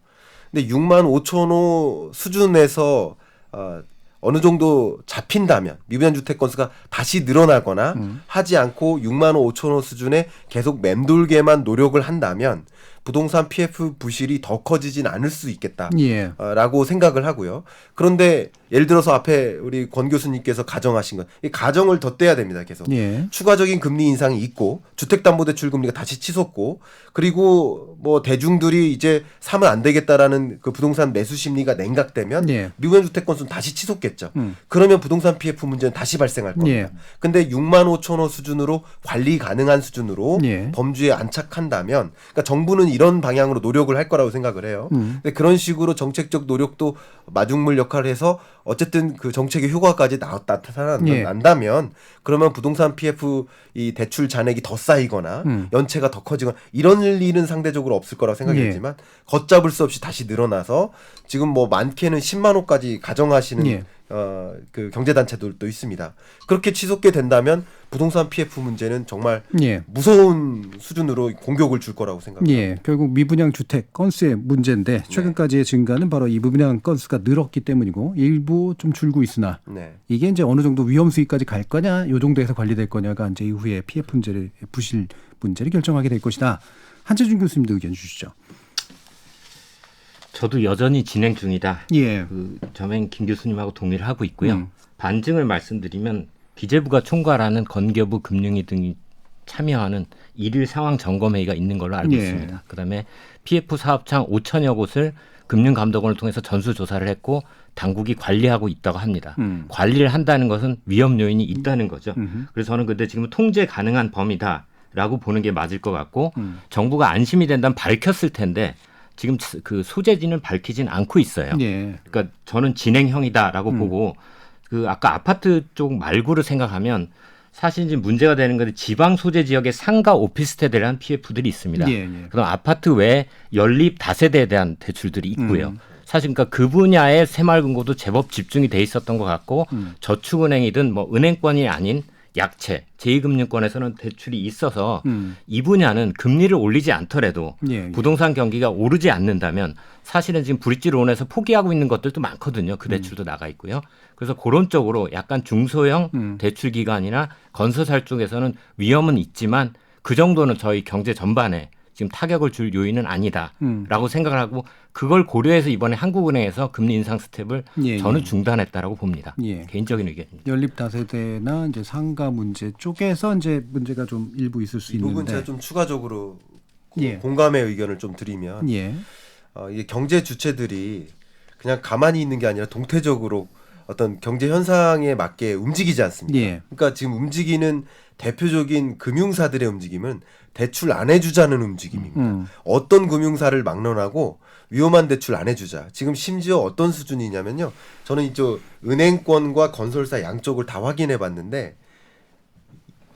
근데 6만 5천 호 수준에서 어느 정도 잡힌다면 미분양 주택 건수가 다시 늘어나거나 하지 않고 6만 5천 호 수준에 계속 맴돌게만 노력을 한다면 부동산 PF 부실이 더 커지진 않을 수 있겠다라고 생각을 하고요. 그런데 예를 들어서 앞에 우리 권 교수님께서 가정하신 것, 이 가정을 덧대야 됩니다. 계속 추가적인 금리 인상이 있고 주택담보대출 금리가 다시 치솟고 그리고 뭐 대중들이 이제 사면 안 되겠다라는 그 부동산 매수 심리가 냉각되면 미분양 주택 건수는 다시 치솟겠죠. 그러면 부동산 PF 문제는 다시 발생할 겁니다. 근데 6만 5천 호 수준으로 관리 가능한 수준으로 범주에 안착한다면 그러니까 정부는 이런 방향으로 노력을 할 거라고 생각을 해요. 근데 그런 식으로 정책적 노력도 마중물 역할을 해서 어쨌든 그 정책의 효과까지 나타난다면 그러면 부동산 PF 이 대출 잔액이 더 쌓이거나 연체가 더 커지거나 이런 일은 상대적으로 없을 거라고 생각했지만 걷잡을 수 없이 다시 늘어나서 지금 뭐 많게는 10만 호까지 가정하시는 그 경제단체들도 있습니다. 그렇게 치솟게 된다면 부동산 PF 문제는 정말 무서운 수준으로 공격을 줄 거라고 생각합니다. 결국 미분양 주택 건수의 문제인데 최근까지의 증가는 바로 이 미분양 건수가 늘었기 때문이고 일부 좀 줄고 있으나 이게 이제 어느 정도 위험 수위까지 갈 거냐, 이 정도에서 관리될 거냐가 이제 이후에 PF 문제를 부실 문제를 결정하게 될 것이다. 한재준 교수님도 의견 주시죠. 저도 여전히 진행 중이다. 그 저는 김 교수님하고 동의를 하고 있고요. 반증을 말씀드리면 기재부가 총괄하는 건교부 금융위 등이 참여하는 일일 상황 점검회의가 있는 걸로 알고 있습니다. 그다음에 PF 사업장 5천여 곳을 금융감독원을 통해서 전수조사를 했고 당국이 관리하고 있다고 합니다. 관리를 한다는 것은 위험 요인이 있다는 거죠. 그래서 저는 근데 지금 통제 가능한 범위다라고 보는 게 맞을 것 같고 정부가 안심이 된다면 밝혔을 텐데 지금 그 소재지는 밝히진 않고 있어요. 그러니까 저는 진행형이다라고 보고 그 아까 아파트 쪽 말고를 생각하면 사실 이제 문제가 되는 건데 지방 소재 지역의 상가 오피스텔에 대한 PF들이 있습니다. 그럼 아파트 외에 연립 다세대에 대한 대출들이 있고요. 사실 그러니까 그 분야의 새마을금고도 제법 집중이 돼 있었던 것 같고 저축은행이든 뭐 은행권이 아닌 약채, 제2금융권에서는 대출이 있어서 이 분야는 금리를 올리지 않더라도 부동산 경기가 오르지 않는다면 사실은 지금 브릿지론에서 포기하고 있는 것들도 많거든요. 그 대출도 나가 있고요. 그래서 그런 쪽으로 약간 중소형 대출 기관이나 건설사 쪽에서는 위험은 있지만 그 정도는 저희 경제 전반에 지금 타격을 줄 요인은 아니다라고 생각을 하고 그걸 고려해서 이번에 한국은행에서 금리 인상 스텝을 저는 중단했다라고 봅니다. 개인적인 의견입니다. 연립 다세대나 이제 상가 문제 쪽에서 이제 문제가 좀 일부 있을 수 이 부분 있는데 제가 좀 추가적으로 공감의 의견을 좀 드리면 이게 경제 주체들이 그냥 가만히 있는 게 아니라 동태적으로 어떤 경제 현상에 맞게 움직이지 않습니까? 그러니까 지금 움직이는 대표적인 금융사들의 움직임은 대출 안 해주자는 움직임입니다. 어떤 금융사를 막론하고 위험한 대출 안 해주자. 지금 심지어 어떤 수준이냐면요. 저는 이쪽 은행권과 건설사 양쪽을 다 확인해 봤는데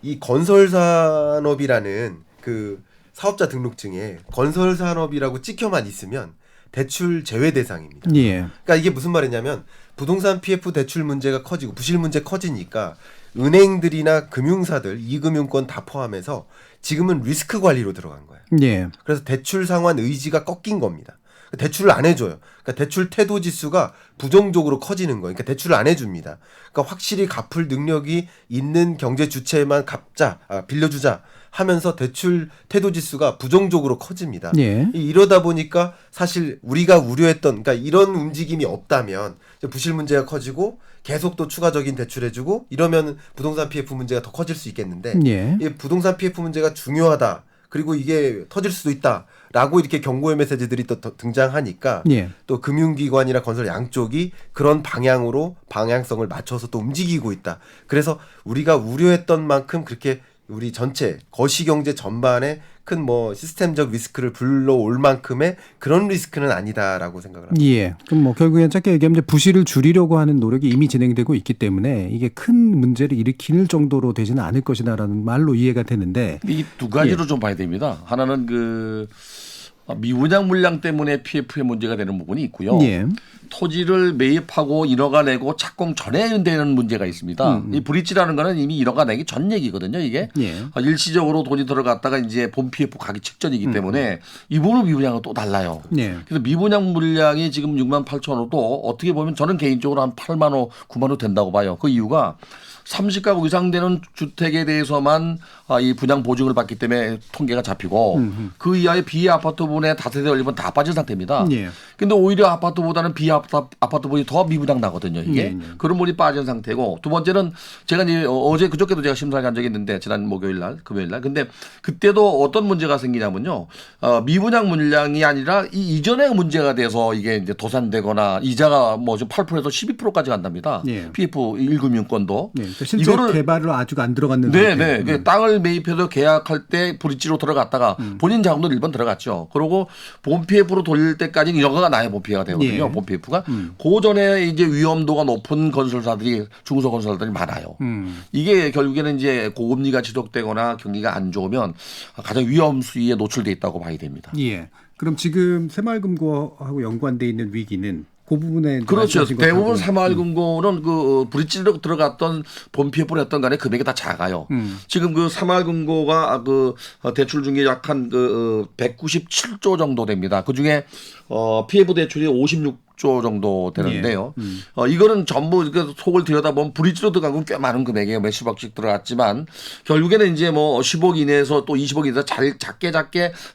이 건설산업이라는 그 사업자 등록증에 건설산업이라고 찍혀만 있으면 대출 제외 대상입니다. 예. 그러니까 이게 무슨 말이냐면 부동산 PF 대출 문제가 커지고 부실 문제 커지니까 은행들이나 금융사들, 이금융권 다 포함해서 지금은 리스크 관리로 들어간 거예요. 예. 그래서 대출 상환 의지가 꺾인 겁니다. 대출을 안 해줘요. 그러니까 대출 태도 지수가 부정적으로 커지는 거예요. 그러니까 대출을 안 해줍니다. 그러니까 확실히 갚을 능력이 있는 경제 주체만 빌려주자 하면서 대출 태도 지수가 부정적으로 커집니다. 예. 이러다 보니까 사실 우리가 우려했던 그러니까 이런 움직임이 없다면 부실 문제가 커지고 계속 또 추가적인 대출해주고 이러면 부동산 PF 문제가 더 커질 수 있겠는데 예. 이 부동산 PF 문제가 중요하다. 그리고 이게 터질 수도 있다라고 이렇게 경고의 메시지들이 또 등장하니까 예. 또 금융기관이나 건설 양쪽이 그런 방향성을 맞춰서 또 움직이고 있다. 그래서 우리가 우려했던 만큼 그렇게 우리 전체 거시경제 전반에 큰 뭐 시스템적 리스크를 불러올 만큼의 그런 리스크는 아니다라고 생각을 합니다. 예. 그럼 뭐 결국엔 짧게 얘기하면 이제 부실을 줄이려고 하는 노력이 이미 진행되고 있기 때문에 이게 큰 문제를 일으킬 정도로 되지는 않을 것이다라는 말로 이해가 되는데 이 두 가지로 좀 봐야 됩니다. 하나는 그 미분양 물량 때문에 PF의 문제가 되는 부분이 있고요. 예. 토지를 매입하고 인허가 내고 착공 전에 되는 문제가 있습니다. 이 브릿지라는 거는 이미 인허가 내기 전 얘기거든요. 이게 예. 일시적으로 돈이 들어갔다가 이제 본 PF 가기 직전이기 때문에 이 부분 미분양은 또 달라요. 예. 그래서 미분양 물량이 지금 6만 8천 호도 어떻게 보면 저는 개인적으로 한 8만 호, 9만 호 된다고 봐요. 그 이유가 30가구 이상 되는 주택에 대해서만 이 분양 보증을 받기 때문에 통계가 잡히고 그 이하의 비아파트 부분에 다세대 올리면 다 빠진 상태입니다. 예. 근데 오히려 아파트보다는 비아파트 부분이 더 미분양 나거든요. 이게. 예. 그런 부분이 빠진 상태고 두 번째는 제가 이제 어제 그저께도 제가 심사를 간 적이 있는데 지난 목요일 날, 금요일 날. 근데 그때도 어떤 문제가 생기냐면요. 미분양 물량이 아니라 이 이전에 문제가 돼서 이게 이제 도산되거나 이자가 뭐 좀 8%에서 12%까지 간답니다. 예. PF 1금융권도. 예. 그러니까 실제 개발을 아직 안 들어갔는 상태. 네. 그 땅을 매입해서 계약할 때 브릿지로 들어갔다가 본인 자금도 1번 들어갔죠. 그리고 본 PF로 돌릴 때까지는 여가가 나야 본 PF가 되거든요. 예. 본 PF가. 그 전에 이제 위험도가 높은 건설사들이 중소건설사들이 많아요. 이게 결국에는 이제 고금리가 지속되거나 경기가 안 좋으면 가장 위험 수위에 노출돼 있다고 봐야 됩니다. 예. 그럼 지금 새마을금고하고 연관돼 있는 위기는 그 부분에 그렇죠. 말씀하신 대부분 것하고. 새마을금고는 그 브릿지로 들어갔던 본 PF로 했던 간에 금액이 다 작아요. 지금 그 새마을금고가 그 대출 중에 약 한 그 197조 정도 됩니다. 그 중에 PF 대출이 56조 정도 되는데요. 이거는 전부 속을 들여다보면 브릿지로 들어간 건 꽤 많은 금액이에요. 몇십억씩 들어갔지만 결국에는 이제 뭐 10억 이내에서 또 20억 이내에서 작게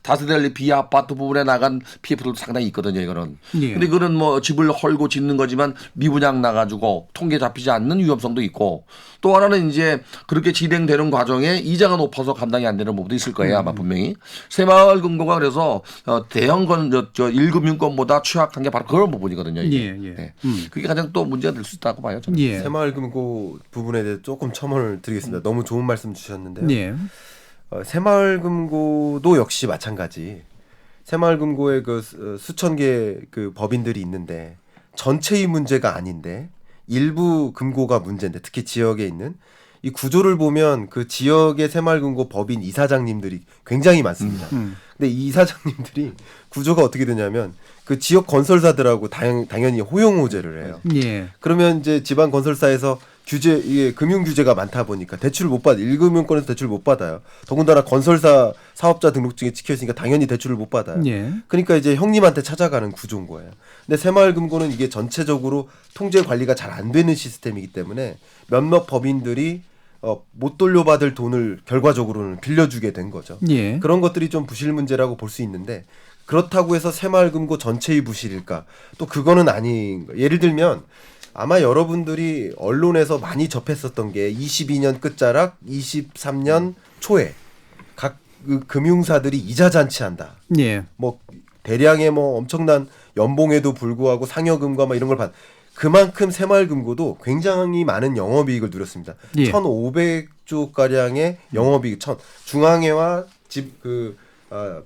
다세대 비아파트 부분에 나간 PF도 상당히 있거든요. 이거는. 예. 근데 그거는 뭐 집을 헐고 짓는 거지만 미분양 나가지고 통계 잡히지 않는 위험성도 있고 또 하나는 이제 그렇게 진행되는 과정에 이자가 높아서 감당이 안 되는 부분도 있을 거예요. 아마 분명히. 새마을금고가 그래서 대형 일금융권보다 취약한 게 바로 그런 부분이거든요. 이게. 예. 네. 그게 가장 또 문제가 될 수 있다고 봐요. 저는. 예. 새마을금고 부분에 대해 조금 첨언을 드리겠습니다. 너무 좋은 말씀 주셨는데요. 예. 새마을금고도 역시 마찬가지. 새마을금고에 그 수천 개의 그 법인들이 있는데 전체의 문제가 아닌데 일부 금고가 문제인데 특히 지역에 있는 이 구조를 보면 그 지역의 새마을금고 법인 이사장님들이 굉장히 많습니다. 근데 이 이사장님들이 구조가 어떻게 되냐면 그 지역 건설사들하고 당연히 호용호제를 해요. 예. 그러면 이제 지방 건설사에서 이게 금융 규제가 많다 보니까 대출을 못 받아. 1금융권에서 대출을 못 받아요. 더군다나 건설사 사업자 등록증에 찍혀 있으니까 당연히 대출을 못 받아요. 예. 그러니까 이제 형님한테 찾아가는 구조인 거예요. 근데 새마을금고는 이게 전체적으로 통제 관리가 잘 안 되는 시스템이기 때문에 몇몇 법인들이 못 돌려받을 돈을 결과적으로는 빌려주게 된 거죠. 예. 그런 것들이 좀 부실 문제라고 볼 수 있는데 그렇다고 해서 새마을금고 전체의 부실일까? 또 그거는 아닌 거예요. 예를 들면 아마 여러분들이 언론에서 많이 접했었던 게 22년 끝자락 23년 초에 각 그 금융사들이 이자 잔치한다. 예. 뭐 대량의 뭐 엄청난 연봉에도 불구하고 상여금과 뭐 이런 걸 받. 그만큼 새마을금고도 굉장히 많은 영업이익을 누렸습니다. 예. 1,500조 가량의 영업이익, 중앙회와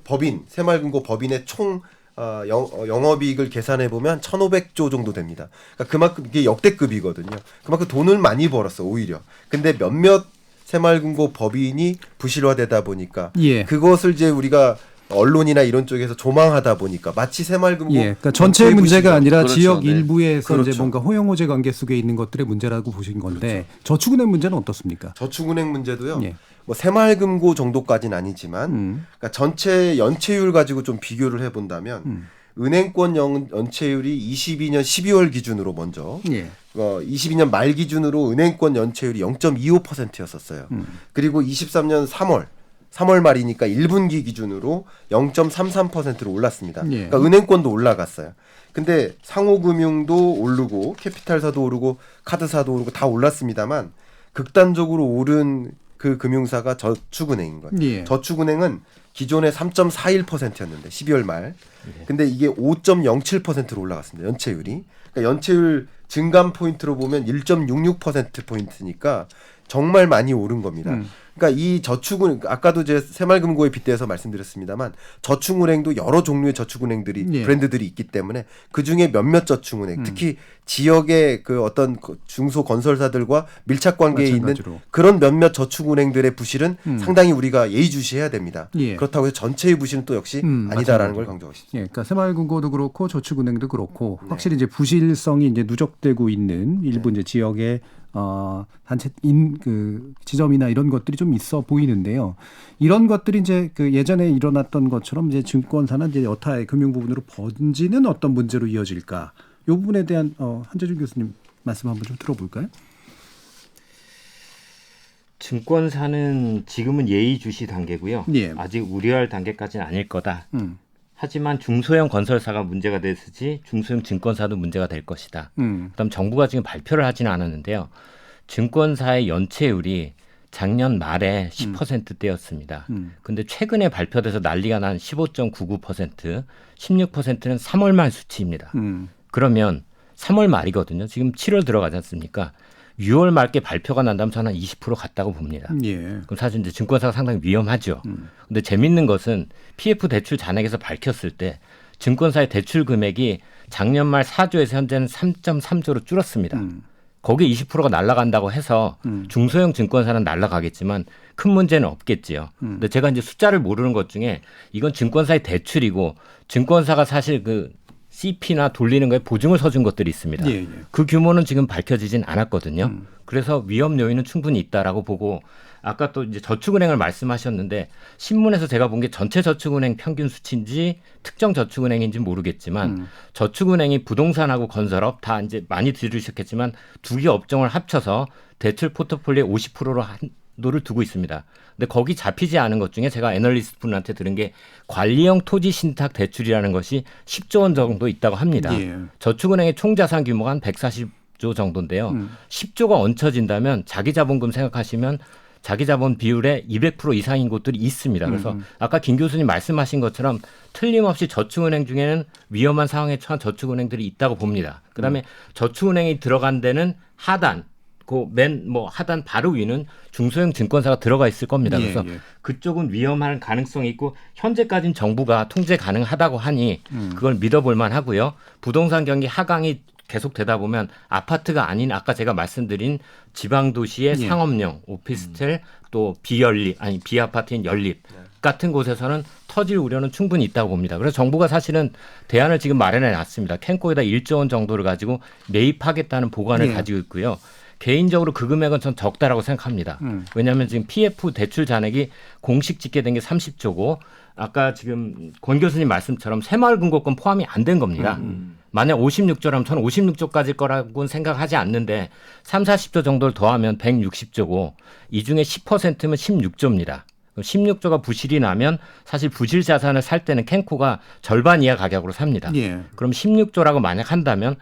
법인 새마을금고 법인의 총 영업이익을 계산해 보면 1,500조 정도 됩니다. 그러니까 그만큼 이게 역대급이거든요. 그만큼 돈을 많이 벌었어 오히려. 근데 몇몇 새마을금고 법인이 부실화되다 보니까 예. 그것을 이제 우리가 언론이나 이런 쪽에서 조망하다 보니까 마치 새마을금고 예, 그러니까 전체의 문제가 아니라 그렇죠. 지역 네. 일부에서 이제 그렇죠. 뭔가 호영호재 관계 속에 있는 것들의 문제라고 보신 건데 저축은행 문제는 어떻습니까? 저축은행 문제도요. 예. 뭐 새마을금고 정도까지는 아니지만 그러니까 전체 연체율 가지고 좀 비교를 해본다면 은행권 연체율이 22년 12월 기준으로 먼저 예. 22년 말 기준으로 은행권 연체율이 0.25%였었어요. 그리고 23년 3월 말이니까 1분기 기준으로 0.33%로 올랐습니다. 예. 그러니까 은행권도 올라갔어요. 근데 상호금융도 오르고 캐피탈사도 오르고 카드사도 오르고 다 올랐습니다만 극단적으로 오른 그 금융사가 저축은행인 거예요. 예. 저축은행은 기존에 3.41%였는데 12월 말. 근데 이게 5.07%로 올라갔습니다. 연체율이. 그러니까 연체율 증감 포인트로 보면 1.66% 포인트니까 정말 많이 오른 겁니다. 그러니까 이 저축은 아까도 이제 새마을금고에 빗대서 말씀드렸습니다만 저축은행도 여러 종류의 저축은행들이 예. 브랜드들이 있기 때문에 그 중에 몇몇 저축은행 특히 지역의 그 어떤 중소 건설사들과 밀착 관계에 있는 마찬가지로. 그런 몇몇 저축은행들의 부실은 상당히 우리가 예의주시해야 됩니다. 예. 그렇다고 해서 전체의 부실은 또 역시 아니다라는 걸 강조하고 싶습니다. 예, 그러니까 새마을금고도 그렇고 저축은행도 그렇고 확실히 이제 부실성이 이제 누적되고 있는 일부 이제 지역의 단체 그 지점이나 이런 것들이 좀 있어 보이는데요. 이런 것들이 이제 그 예전에 일어났던 것처럼 이제 증권사나 이제 여타의 금융 부분으로 번지는 어떤 문제로 이어질까? 이 부분에 대한 한재준 교수님 말씀 한번 좀 들어볼까요? 증권사는 지금은 예의주시 단계고요. 예. 아직 우려할 단계까지는 아닐 거다. 하지만 중소형 건설사가 문제가 됐을지 중소형 증권사도 문제가 될 것이다. 그다음 정부가 지금 발표를 하지는 않았는데요. 증권사의 연체율이 작년 말에 10%대였습니다. 근데 최근에 발표돼서 난리가 난 15.99%, 16%는 3월 말 수치입니다. 그러면 3월 말이거든요. 지금 7월 들어가지 않습니까? 6월 말께 발표가 난다면 저는 한 20% 갔다고 봅니다. 예. 그럼 사실 이제 증권사가 상당히 위험하죠. 근데 재밌는 것은 PF 대출 잔액에서 밝혔을 때 증권사의 대출 금액이 작년 말 4조에서 현재는 3.3조로 줄었습니다. 거기에 20%가 날아간다고 해서 중소형 증권사는 날아가겠지만 큰 문제는 없겠지요. 근데 제가 이제 숫자를 모르는 것 중에 이건 증권사의 대출이고 증권사가 사실 그 CP나 돌리는 거에 보증을 서준 것들이 있습니다. 예, 예. 그 규모는 지금 밝혀지진 않았거든요. 그래서 위험 요인은 충분히 있다라고 보고 아까 또 이제 저축은행을 말씀하셨는데 신문에서 제가 본 게 전체 저축은행 평균 수치인지 특정 저축은행인지 모르겠지만 저축은행이 부동산하고 건설업 다 이제 많이 들으셨겠지만 두 개 업종을 합쳐서 대출 포트폴리오의 50%로 한도를 두고 있습니다. 근데 거기 잡히지 않은 것 중에 제가 애널리스트 분한테 들은 게 관리형 토지 신탁 대출이라는 것이 10조 원 정도 있다고 합니다. 예. 저축은행의 총자산 규모가 한 140조 정도인데요. 10조가 얹혀진다면 자기자본금 생각하시면 자기자본 비율의 200% 이상인 곳들이 있습니다. 그래서 아까 김 교수님 말씀하신 것처럼 틀림없이 저축은행 중에는 위험한 상황에 처한 저축은행들이 있다고 봅니다. 그다음에 저축은행이 들어간 데는 하단 그 맨 뭐 하단 바로 위는 중소형 증권사가 들어가 있을 겁니다. 그래서 예. 그쪽은 위험할 가능성이 있고 현재까지는 정부가 통제 가능하다고 하니 그걸 믿어볼 만하고요. 부동산 경기 하강이 계속되다 보면 아파트가 아닌 아까 제가 말씀드린 지방 도시의 예. 상업용 오피스텔 또 비아파트인 연립 같은 곳에서는 터질 우려는 충분히 있다고 봅니다. 그래서 정부가 사실은 대안을 지금 마련해 놨습니다. 캔코에다 1조 원 정도를 가지고 매입하겠다는 보관을 예. 가지고 있고요. 개인적으로 그 금액은 전 적다라고 생각합니다. 왜냐하면 지금 PF 대출 잔액이 공식 집계된 게 30조고 아까 지금 권 교수님 말씀처럼 새마을금고권 포함이 안 된 겁니다. 만약 56조라면 저는 56조까지일 거라고는 생각하지 않는데 3, 40조 정도를 더하면 160조고 이 중에 10%면 16조입니다. 16조가 부실이 나면 사실 부실 자산을 살 때는 캔코가 절반 이하 가격으로 삽니다. 예. 그럼 16조라고 만약 한다면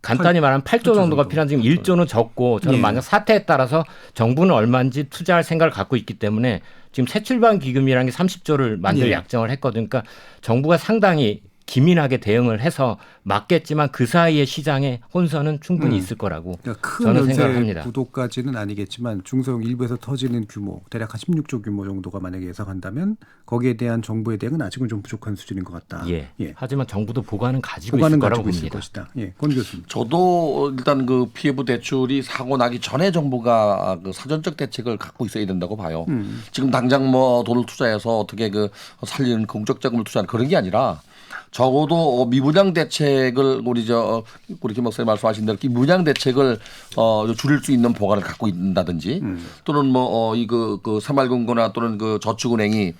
간단히 말하면 8조 정도가 필요한 지금 1조는 적고 저는 예. 만약 사태에 따라서 정부는 얼마인지 투자할 생각을 갖고 있기 때문에 지금 새출발 기금이라는 게 30조를 만들 예. 약정을 했거든요. 그러니까 정부가 상당히 기민하게 대응을 해서 막겠지만 그 사이에 시장에 혼선은 충분히 있을 거라고 그러니까 큰 저는 연쇄 생각합니다. 구도까지는 아니겠지만 중소형 일부에서 터지는 규모 대략 한 16조 규모 정도가 만약에 예상한다면 거기에 대한 정부의 대응은 아직은 좀 부족한 수준인 것 같다. 예. 하지만 정부도 보관은 가지고 있을 보관은 거라고 가지고 있을 봅니다. 것이다. 예, 권 교수님. 저도 일단 그 PF 대출이 사고 나기 전에 정부가 그 사전적 대책을 갖고 있어야 된다고 봐요. 지금 당장 뭐 돈을 투자해서 어떻게 그 살리는 공적 자금을 투자하는 그런 게 아니라 적어도 미분양 대책을 우리 김 목사님 말씀하신 대로 미분양 대책을 줄일 수 있는 보관을 갖고 있다든지 또는 뭐 그 새마을금고나 또는 그 저축은행이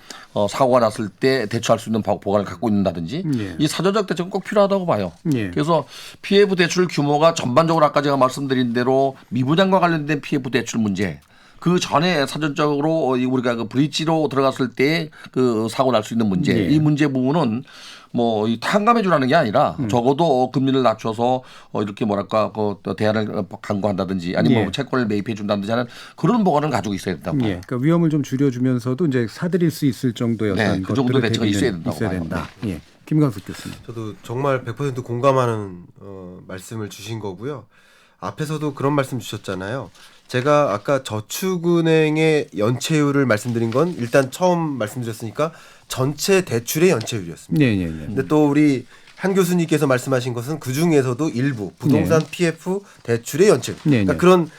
사고가 났을 때 대처할 수 있는 보관을 갖고 있다든지 예. 이 사전적 대책은 꼭 필요하다고 봐요. 예. 그래서 PF 대출 규모가 전반적으로 아까 제가 말씀드린 대로 미분양과 관련된 PF 대출 문제 그 전에 사전적으로 우리가 그 브릿지로 들어갔을 때 그 사고 날 수 있는 문제 예. 이 문제 부분은 뭐 탕감해 주라는 게 아니라 적어도 금리를 낮춰서 이렇게 뭐랄까 그 대안을 강구한다든지 아니면 뭐 채권을 매입해 준다든지 하는 그런 보관을 가지고 있어야 된다고 봐요. 예, 그러니까 위험을 좀 줄여주면서도 이제 사들일 수 있을 정도의 네, 어떤 그 정도 것들의 대책이 있어야 대비는 된다고 봐요. 된다. 예, 김광석 교수님. 저도 정말 100% 공감하는 말씀을 주신 거고요. 앞에서도 그런 말씀 주셨잖아요. 제가 아까 저축은행의 연체율을 말씀드린 건 일단 처음 말씀드렸으니까 전체 대출의 연체율이었습니다. 네. 근데 또 우리 한 교수님께서 말씀하신 것은 그 중에서도 일부 부동산 PF 대출의 연체율. 그러니까 그런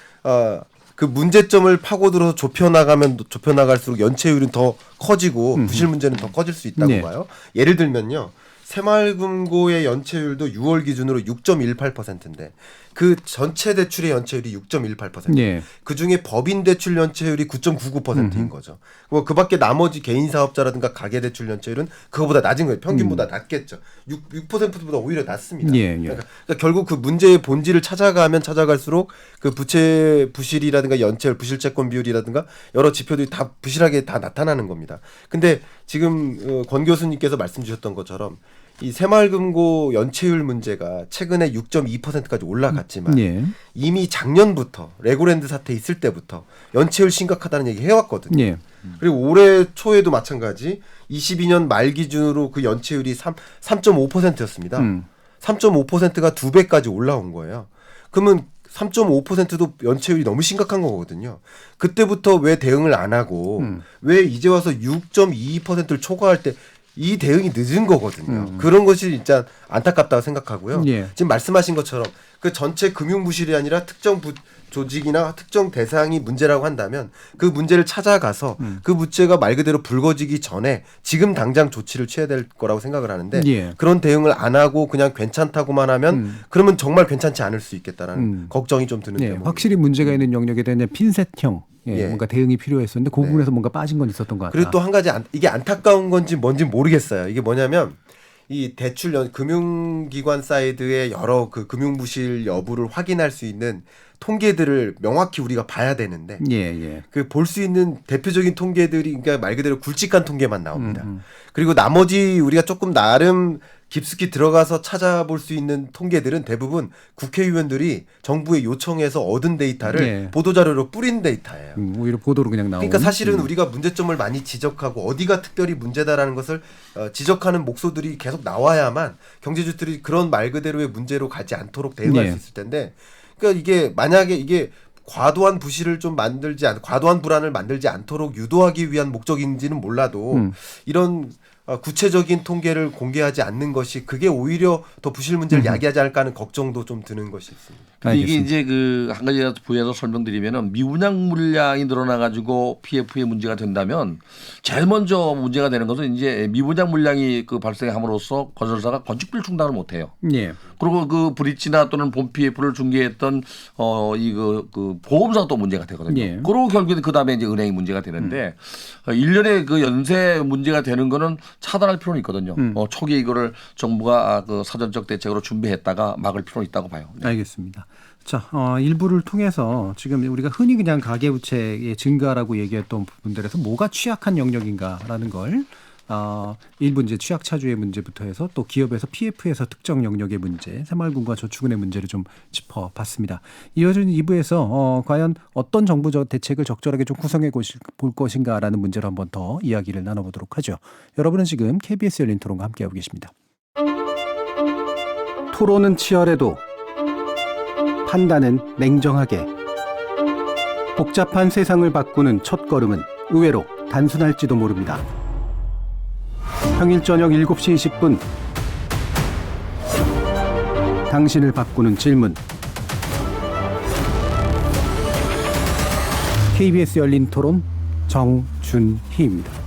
그 문제점을 파고들어서 좁혀나갈수록 연체율은 더 커지고 부실 문제는 더 커질 수 있다고 봐요. 예를 들면요. 새마을금고의 연체율도 6월 기준으로 6.18%인데 그 전체 대출의 연체율이 6.18%. 예. 그중에 법인 대출 연체율이 9.99%인 거죠. 뭐 그밖에 나머지 개인 사업자라든가 가계 대출 연체율은 그거보다 낮은 거예요. 평균보다 낮겠죠. 6%보다 오히려 낮습니다. 예. 그러니까 결국 그 문제의 본질을 찾아가면 찾아갈수록 그 부채 부실이라든가 연체율, 부실채권 비율이라든가 여러 지표들이 다 부실하게 다 나타나는 겁니다. 근데 지금 권 교수님께서 말씀 주셨던 것처럼 이 새마을금고 연체율 문제가 최근에 6.2%까지 올라갔지만 이미 작년부터 레고랜드 사태 있을 때부터 연체율 심각하다는 얘기 해왔거든요. 그리고 올해 초에도 마찬가지 22년 말 기준으로 그 연체율이 3.5%였습니다. 3.5%가 2배까지 올라온 거예요. 그러면 3.5%도 연체율이 너무 심각한 거거든요. 그때부터 왜 대응을 안 하고 왜 이제 와서 6.22%를 초과할 때 이 대응이 늦은 거거든요. 그런 것이 진짜 안타깝다고 생각하고요. 지금 말씀하신 것처럼 그 전체 금융 부실이 아니라 특정 조직이나 특정 대상이 문제라고 한다면 그 문제를 찾아가서 그 부채가 말 그대로 불거지기 전에 지금 당장 조치를 취해야 될 거라고 생각을 하는데 그런 대응을 안 하고 그냥 괜찮다고만 하면 그러면 정말 괜찮지 않을 수 있겠다라는 걱정이 좀 드는 대목입니다. 확실히 문제가 있는 영역에 대한 핀셋형 뭔가 대응이 필요했었는데 그 부분에서 뭔가 빠진 건 있었던 것 같다. 그리고 또 한 가지 이게 안타까운 건지 뭔지 모르겠어요. 이게 뭐냐면 이 대출 금융기관 사이드의 여러 그 금융부실 여부를 확인할 수 있는 통계들을 명확히 우리가 봐야 되는데 그 볼 수 있는 대표적인 통계들이 그러니까 말 그대로 굵직한 통계만 나옵니다. 그리고 나머지 우리가 조금 나름 깊숙이 들어가서 찾아볼 수 있는 통계들은 대부분 국회의원들이 정부에 요청해서 얻은 데이터를 보도자료로 뿌린 데이터예요. 오히려 보도로 그냥 나오는. 그러니까 사실은 우리가 문제점을 많이 지적하고 어디가 특별히 문제다라는 것을 지적하는 목소들이 계속 나와야만 경제주들이 그런 말 그대로의 문제로 가지 않도록 대응할 수 있을 텐데 그러니까 이게 만약에 이게 과도한 부실을 좀 과도한 불안을 만들지 않도록 유도하기 위한 목적인지는 몰라도 이런 구체적인 통계를 공개하지 않는 것이 그게 오히려 더 부실 문제를 야기하지 않을까 하는 걱정도 좀 드는 것이 있습니다. 근데 이게 이제 그 한 가지 부여해서 설명드리면은 미분양 물량이 늘어나 가지고 PF의 문제가 된다면 제일 먼저 문제가 되는 것은 이제 미분양 물량이 그 발생함으로써 건설사가 건축비를 충당을 못 해요. 그리고 그 브릿지나 또는 본 PF를 중개했던 그 보험사가 또 문제가 되거든요. 그리고 결국에 그 다음에 이제 은행이 문제가 되는데 1년에 그 연쇄 문제가 되는 거는 차단할 필요는 있거든요. 초기에 이거를 정부가 그 사전적 대책으로 준비했다가 막을 필요는 있다고 봐요. 알겠습니다. 자, 일부를 통해서 지금 우리가 흔히 그냥 가계부채의 증가라고 얘기했던 부분들에서 뭐가 취약한 영역인가라는 걸 일부 이제 취약차주의 문제부터 해서 또 기업에서 PF에서 특정 영역의 문제, 새마을금고와 저축은의 문제를 좀 짚어봤습니다. 이어지는 2부에서 과연 어떤 정부적 대책을 적절하게 좀 구성해 볼 것인가라는 문제로 한번 더 이야기를 나눠보도록 하죠. 여러분은 지금 KBS 열린 토론과 함께하고 계십니다. 토론은 치열해도 판단은 냉정하게. 복잡한 세상을 바꾸는 첫걸음은 의외로 단순할지도 모릅니다. 평일 저녁 7시 20분 당신을 바꾸는 질문. KBS 열린 토론 정준희입니다.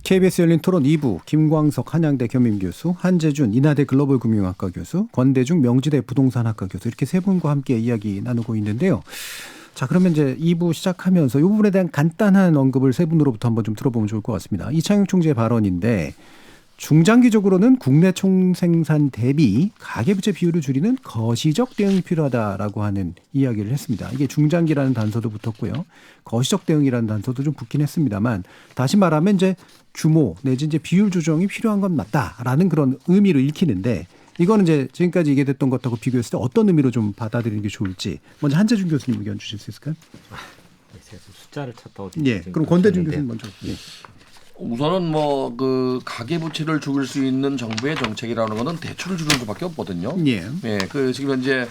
KBS 열린 토론 2부 김광석 한양대 겸임교수, 한재준 인하대 글로벌금융학과 교수, 권대중 명지대 부동산학과 교수 이렇게 세 분과 함께 이야기 나누고 있는데요. 자, 그러면 이제 2부 시작하면서 이 부분에 대한 간단한 언급을 세 분으로부터 한번 좀 들어보면 좋을 것 같습니다. 이창용 총재의 발언인데 중장기적으로는 국내 총생산 대비 가계부채 비율을 줄이는 거시적 대응이 필요하다라고 하는 이야기를 했습니다. 이게 중장기라는 단서도 붙었고요. 거시적 대응이라는 단서도 좀 붙긴 했습니다만 다시 말하면 이제 규모 내지 이제 비율 조정이 필요한 건 맞다라는 그런 의미로 읽히는데 이거는 이제 지금까지 얘기됐던 것하고 비교했을 때 어떤 의미로 좀 받아들이는 게 좋을지 먼저 한재준 교수님 의견 주실 수 있을까요? 제가 숫자를 찾다가 예. 그럼 권대중 교수님 먼저. 예. 우선은 뭐 그 가계 부채를 줄일 수 있는 정부의 정책이라는 거는 대출을 줄이는 수밖에 없거든요. 예. 예. 그 지금 현재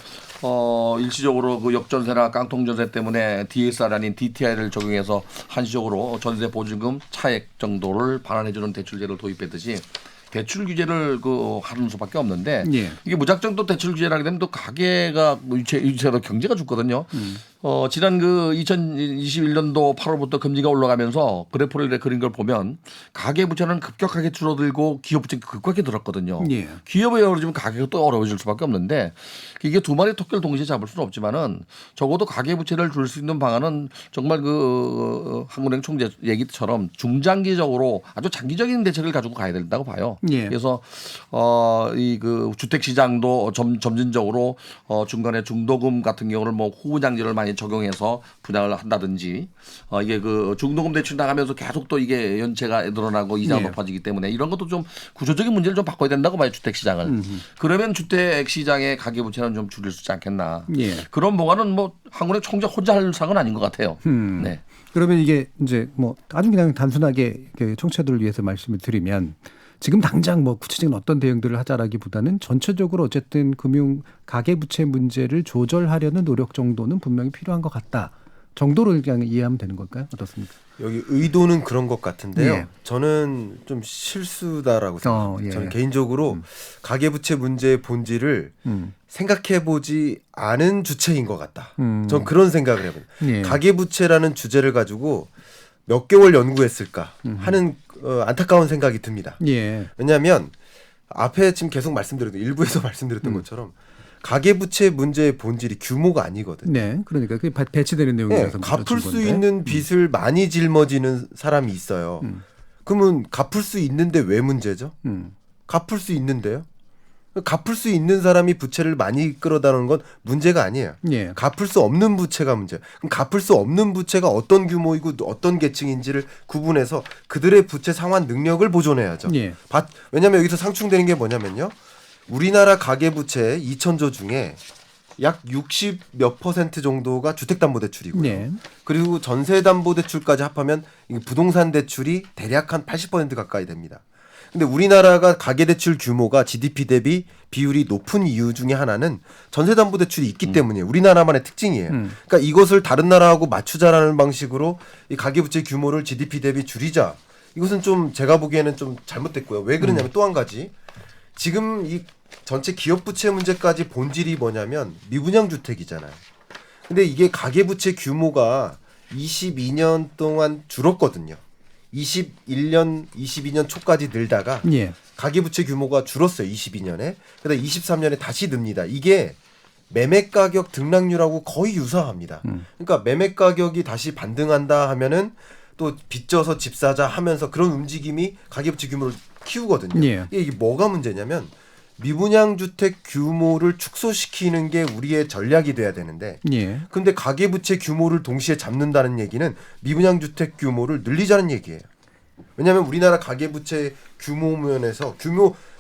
일시적으로 그 역전세나 깡통전세 때문에 DSR 아닌 DTI를 적용해서 한시적으로 전세 보증금 차액 정도를 반환해주는 대출제를 도입했듯이 대출 규제를 하는 수밖에 없는데 예. 이게 무작정 또 대출 규제를 하게 되면 또 가계가 유체도 경제가 죽거든요. 지난 2021년도 8월부터 금리가 올라가면서 그래프를 그린 걸 보면 가계 부채는 급격하게 줄어들고 기업 부채가 급격하게 늘었거든요. 예. 기업에 어려지면 가계가 또 어려워질 수밖에 없는데 이게 두 마리 토끼를 동시에 잡을 수는 없지만은 적어도 가계 부채를 줄 수 있는 방안은 정말 한국은행 총재 얘기처럼 중장기적으로 아주 장기적인 대책을 가지고 가야 된다고 봐요. 예. 그래서 이 주택 시장도 점진적으로 중간에 중도금 같은 경우를 뭐 후부장제를 많이 적용해서 분양을 한다든지 이게 중도금 대출 나가면서 계속 또 이게 연체가 늘어나고 이자가 예. 높아지기 때문에 이런 것도 좀 구조적인 문제를 좀 바꿔야 된다고 봐요, 주택 시장을. 그러면 주택 시장의 가계 부채는 좀 줄일 수 있지 않겠나. 예. 그런 보관은 뭐 한국의 총재 혼자 할 상은 아닌 것 같아요. 네. 그러면 이게 이제 뭐 아주 그냥 단순하게 청취자들을 위해서 말씀을 드리면 지금 당장 뭐 구체적인 어떤 대응들을 하자라기보다는 전체적으로 어쨌든 금융 가계부채 문제를 조절하려는 노력 정도는 분명히 필요한 것 같다 정도로 그냥 이해하면 되는 걸까요? 어떻습니까? 여기 의도는 그런 것 같은데요. 예. 저는 좀 실수다라고 생각합니다. 예. 저는 개인적으로 가계부채 문제의 본질을 생각해보지 않은 주체인 것 같다. 전 그런 생각을 해봅니다. 예. 가계부채라는 주제를 가지고 몇 개월 연구했을까 하는 안타까운 생각이 듭니다. 예. 왜냐하면 앞에 지금 계속 말씀드렸던 일부에서 말씀드렸던 것처럼 가계부채 문제의 본질이 규모가 아니거든요. 네, 그러니까 그게 배치되는 내용이라서 갚을 수 있는 빚을 많이 짊어지는 사람이 있어요. 그러면 갚을 수 있는데 왜 문제죠? 갚을 수 있는데요. 갚을 수 있는 사람이 부채를 많이 끌어다는 건 문제가 아니에요. 예. 갚을 수 없는 부채가 문제예요. 그럼 갚을 수 없는 부채가 어떤 규모이고 어떤 계층인지를 구분해서 그들의 부채 상환 능력을 보존해야죠. 예. 왜냐하면 여기서 상충되는 게 뭐냐면요. 우리나라 가계부채 2,000조 중에 약 60 몇 % 정도가 주택담보대출이고요. 네. 그리고 전세담보대출까지 합하면 부동산 대출이 대략 한 80% 가까이 됩니다. 근데 우리나라가 가계대출 규모가 GDP 대비 비율이 높은 이유 중에 하나는 전세담보대출이 있기 때문이에요. 우리나라만의 특징이에요. 그러니까 이것을 다른 나라하고 맞추자라는 방식으로 이 가계부채 규모를 GDP 대비 줄이자. 이것은 좀 제가 보기에는 좀 잘못됐고요. 왜 그러냐면 또 한 가지. 지금 이 전체 기업부채 문제까지 본질이 뭐냐면 미분양 주택이잖아요. 근데 이게 가계부채 규모가 22년 동안 줄었거든요. 21년, 22년 초까지 늘다가 예. 가계부채 규모가 줄었어요. 22년에. 그다음 23년에 다시 늡니다. 이게 매매 가격 등락률하고 거의 유사합니다. 그러니까 매매 가격이 다시 반등한다 하면은 또 빚져서 집 사자 하면서 그런 움직임이 가계부채 규모를 키우거든요. 예. 이게 뭐가 문제냐면 미분양 주택 규모를 축소시키는 게 우리의 전략이 돼야 되는데 예. 근데 가계부채 규모를 동시에 잡는다는 얘기는 미분양 주택 규모를 늘리자는 얘기예요. 왜냐하면 우리나라 가계부채 규모 면에서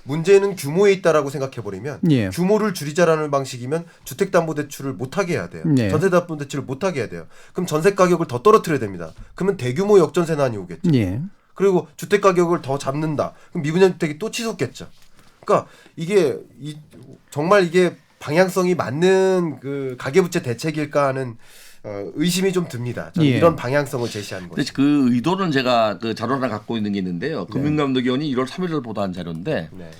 문제는 규모에 있다라고 생각해버리면 예. 규모를 줄이자라는 방식이면 주택담보대출을 못하게 해야 돼요. 예. 전세담보대출을 못하게 해야 돼요. 그럼 전세 가격을 더 떨어뜨려야 됩니다. 그러면 대규모 역전세난이 오겠죠. 예. 그리고 주택 가격을 더 잡는다. 그럼 미분양 주택이 또 치솟겠죠. 그러니까 이게 정말 이게 방향성이 맞는 그 가계부채 대책일까 하는 의심이 좀 듭니다. 저는 예. 이런 방향성을 제시하는 거죠. 근데 그 의도는 제가 그 자료 하나 갖고 있는 게 있는데요. 금융감독위원이 1월 3일을 보도한 자료인데 네.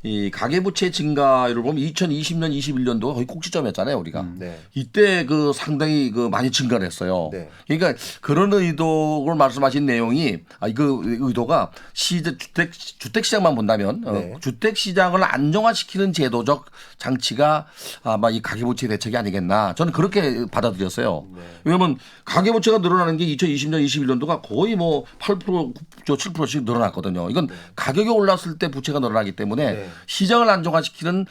이 가계부채 증가율을 보면 2020년, 21년도 거의 꼭지점이었잖아요, 우리가. 네. 이때 그 상당히 그 많이 증가를 했어요. 네. 그러니까 그런 의도를 말씀하신 내용이 그 의도가 주택 시장만 본다면 네. 주택 시장을 안정화시키는 제도적 장치가 아마 이 가계부채 대책이 아니겠나. 저는 그렇게 받아들였어요. 네. 왜냐하면 가계부채가 늘어나는 게 2020년, 21년도가 거의 뭐 8%, 7%씩 늘어났거든요. 이건 가격이 올랐을 때 부채가 늘어나기 때문에 네. 시장을 시장을 안정화시키는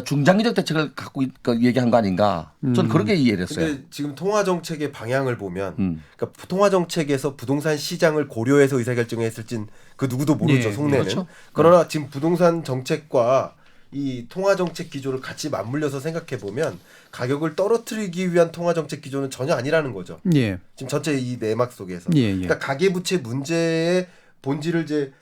중장기적 대책을 갖고 얘기한 거 아닌가. 저는 그렇게 이해를 했어요. 근데 지금 통화 정책의 방향을 보면 그러니까 통화 정책에서 부동산 시장을 고려해서 의사결정을 했을진 그 누구도 모르죠. 예, 속내는. 그렇죠. 그러나 지금 부동산 정책과 이 통화 정책 기조를 같이 맞물려서 생각해 보면 가격을 떨어뜨리기 위한 통화 정책 기조는 전혀 아니라는 거죠. 예. 지금 전체 이 내막 속에서. 예, 예. 그러니까 가계부채 문제의 본질을 이제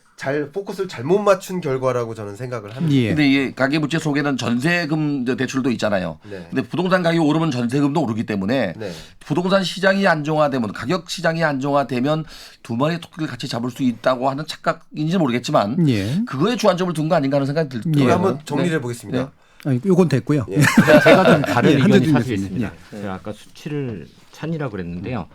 포커스를 잘못 맞춘 결과라고 저는 생각을 합니다. 예. 근데 이 가계부채 속에는 전세금 대출도 있잖아요. 네. 근데 부동산 가격이 오르면 전세금도 오르기 때문에 네. 부동산 시장이 안정화되면 가격 시장이 안정화되면 두 마리 토끼를 같이 잡을 수 있다고 하는 착각인지 모르겠지만 예. 그거에 주안점을 둔 거 아닌가 하는 생각이 들어요. 예. 한번 정리를 해보겠습니다. 아니, 요건 됐고요. 예. 제가 좀 다른 예, 의견이 한재준 사실 교수님. 있습니다. 제가 아까 수치를 찬이라고 그랬는데요.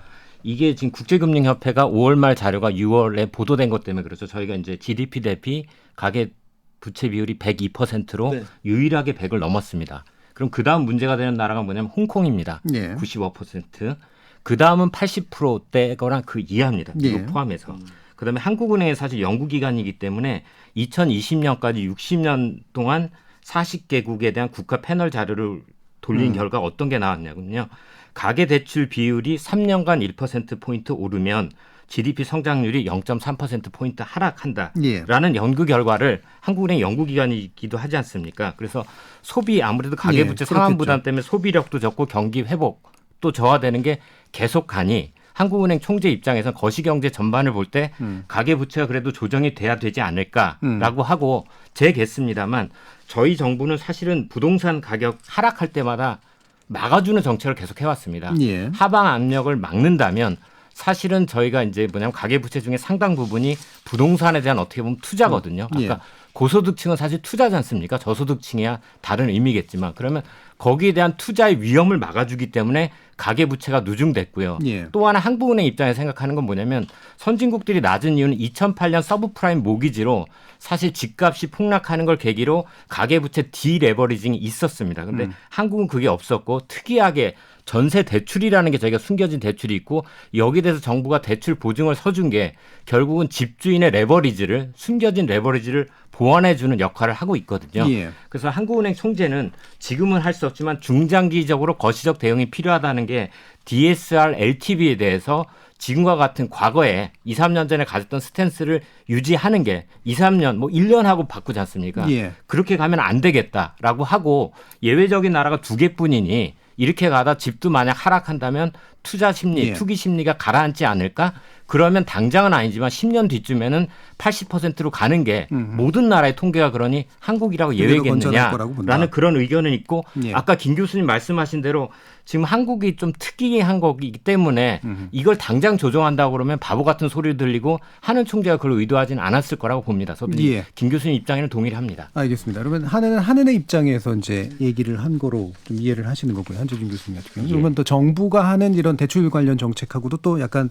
이게 지금 국제금융협회가 5월 말 자료가 6월에 보도된 것 때문에 그렇죠. 저희가 이제 GDP 대비 가계 부채 비율이 102%로 유일하게 100을 넘었습니다. 그럼 그 다음 문제가 되는 나라가 뭐냐면 홍콩입니다. 예. 95%. 그 다음은 80%대거나 그 이하입니다. 미국 예. 포함해서. 그다음에 한국은행은 사실 연구기관이기 때문에 2020년까지 60년 동안 40개국에 대한 국가 패널 자료를 돌린 결과 어떤 게 나왔냐면요. 가계대출 비율이 3년간 1%포인트 오르면 GDP 성장률이 0.3%포인트 하락한다라는 예. 연구 결과를 한국은행 연구기관이기도 하지 않습니까? 그래서 소비 아무래도 가계부채 예, 상환 그렇겠죠. 부담 때문에 소비력도 적고 경기 회복도 저하되는 게 계속 가니 한국은행 총재 입장에서는 거시경제 전반을 볼 때 가계부채가 그래도 조정이 돼야 되지 않을까라고 하고 제겠습니다만 저희 정부는 사실은 부동산 가격 하락할 때마다 막아주는 정책을 계속 해왔습니다. 예. 하방 압력을 막는다면 사실은 저희가 이제 뭐냐면 가계부채 중에 상당 부분이 부동산에 대한 어떻게 보면 투자거든요. 아까 예. 고소득층은 사실 투자지 않습니까? 저소득층이야 다른 의미겠지만 그러면 거기에 대한 투자의 위험을 막아주기 때문에 가계부채가 누중됐고요. 예. 또 하나 한국은행 입장에서 생각하는 건 뭐냐면 선진국들이 낮은 이유는 2008년 서브프라임 모기지로 사실 집값이 폭락하는 걸 계기로 가계부채 디레버리징이 있었습니다. 근데 한국은 그게 없었고 특이하게 전세 대출이라는 게 저희가 숨겨진 대출이 있고 여기에 대해서 정부가 대출 보증을 서준 게 결국은 집주인의 레버리지를 숨겨진 레버리지를 보완해주는 역할을 하고 있거든요. 예. 그래서 한국은행 총재는 지금은 할 수 없지만 중장기적으로 거시적 대응이 필요하다는 게 DSR LTV에 대해서 지금과 같은 과거에 2, 3년 전에 가졌던 스탠스를 유지하는 게 2, 3년 뭐 1년 하고 바꾸지 않습니까? 예. 그렇게 가면 안 되겠다라고 하고 예외적인 나라가 2개뿐이니 이렇게 가다 집도 만약 하락한다면 투자 심리, 예. 투기 심리가 가라앉지 않을까? 그러면 당장은 아니지만 10년 뒤쯤에는 80%로 가는 게 모든 나라의 통계가 그러니 한국이라고 그대로 건전할 거라고 본다. 예외겠느냐라는 그런 의견은 있고 예. 아까 김 교수님 말씀하신 대로 지금 한국이 좀 특이한 거기 때문에 이걸 당장 조정한다고 그러면 바보 같은 소리를 들리고 하는 총재가 그걸 의도하지는 않았을 거라고 봅니다. 저도 예. 김 교수님 입장에는 동의를 합니다. 알겠습니다. 그러면 한은의 입장에서 이제 얘기를 한 거로 좀 이해를 하시는 거고요. 한재준 교수님 같은 경우. 예. 그러면 또 정부가 하는 이런 대출 관련 정책하고도 또 약간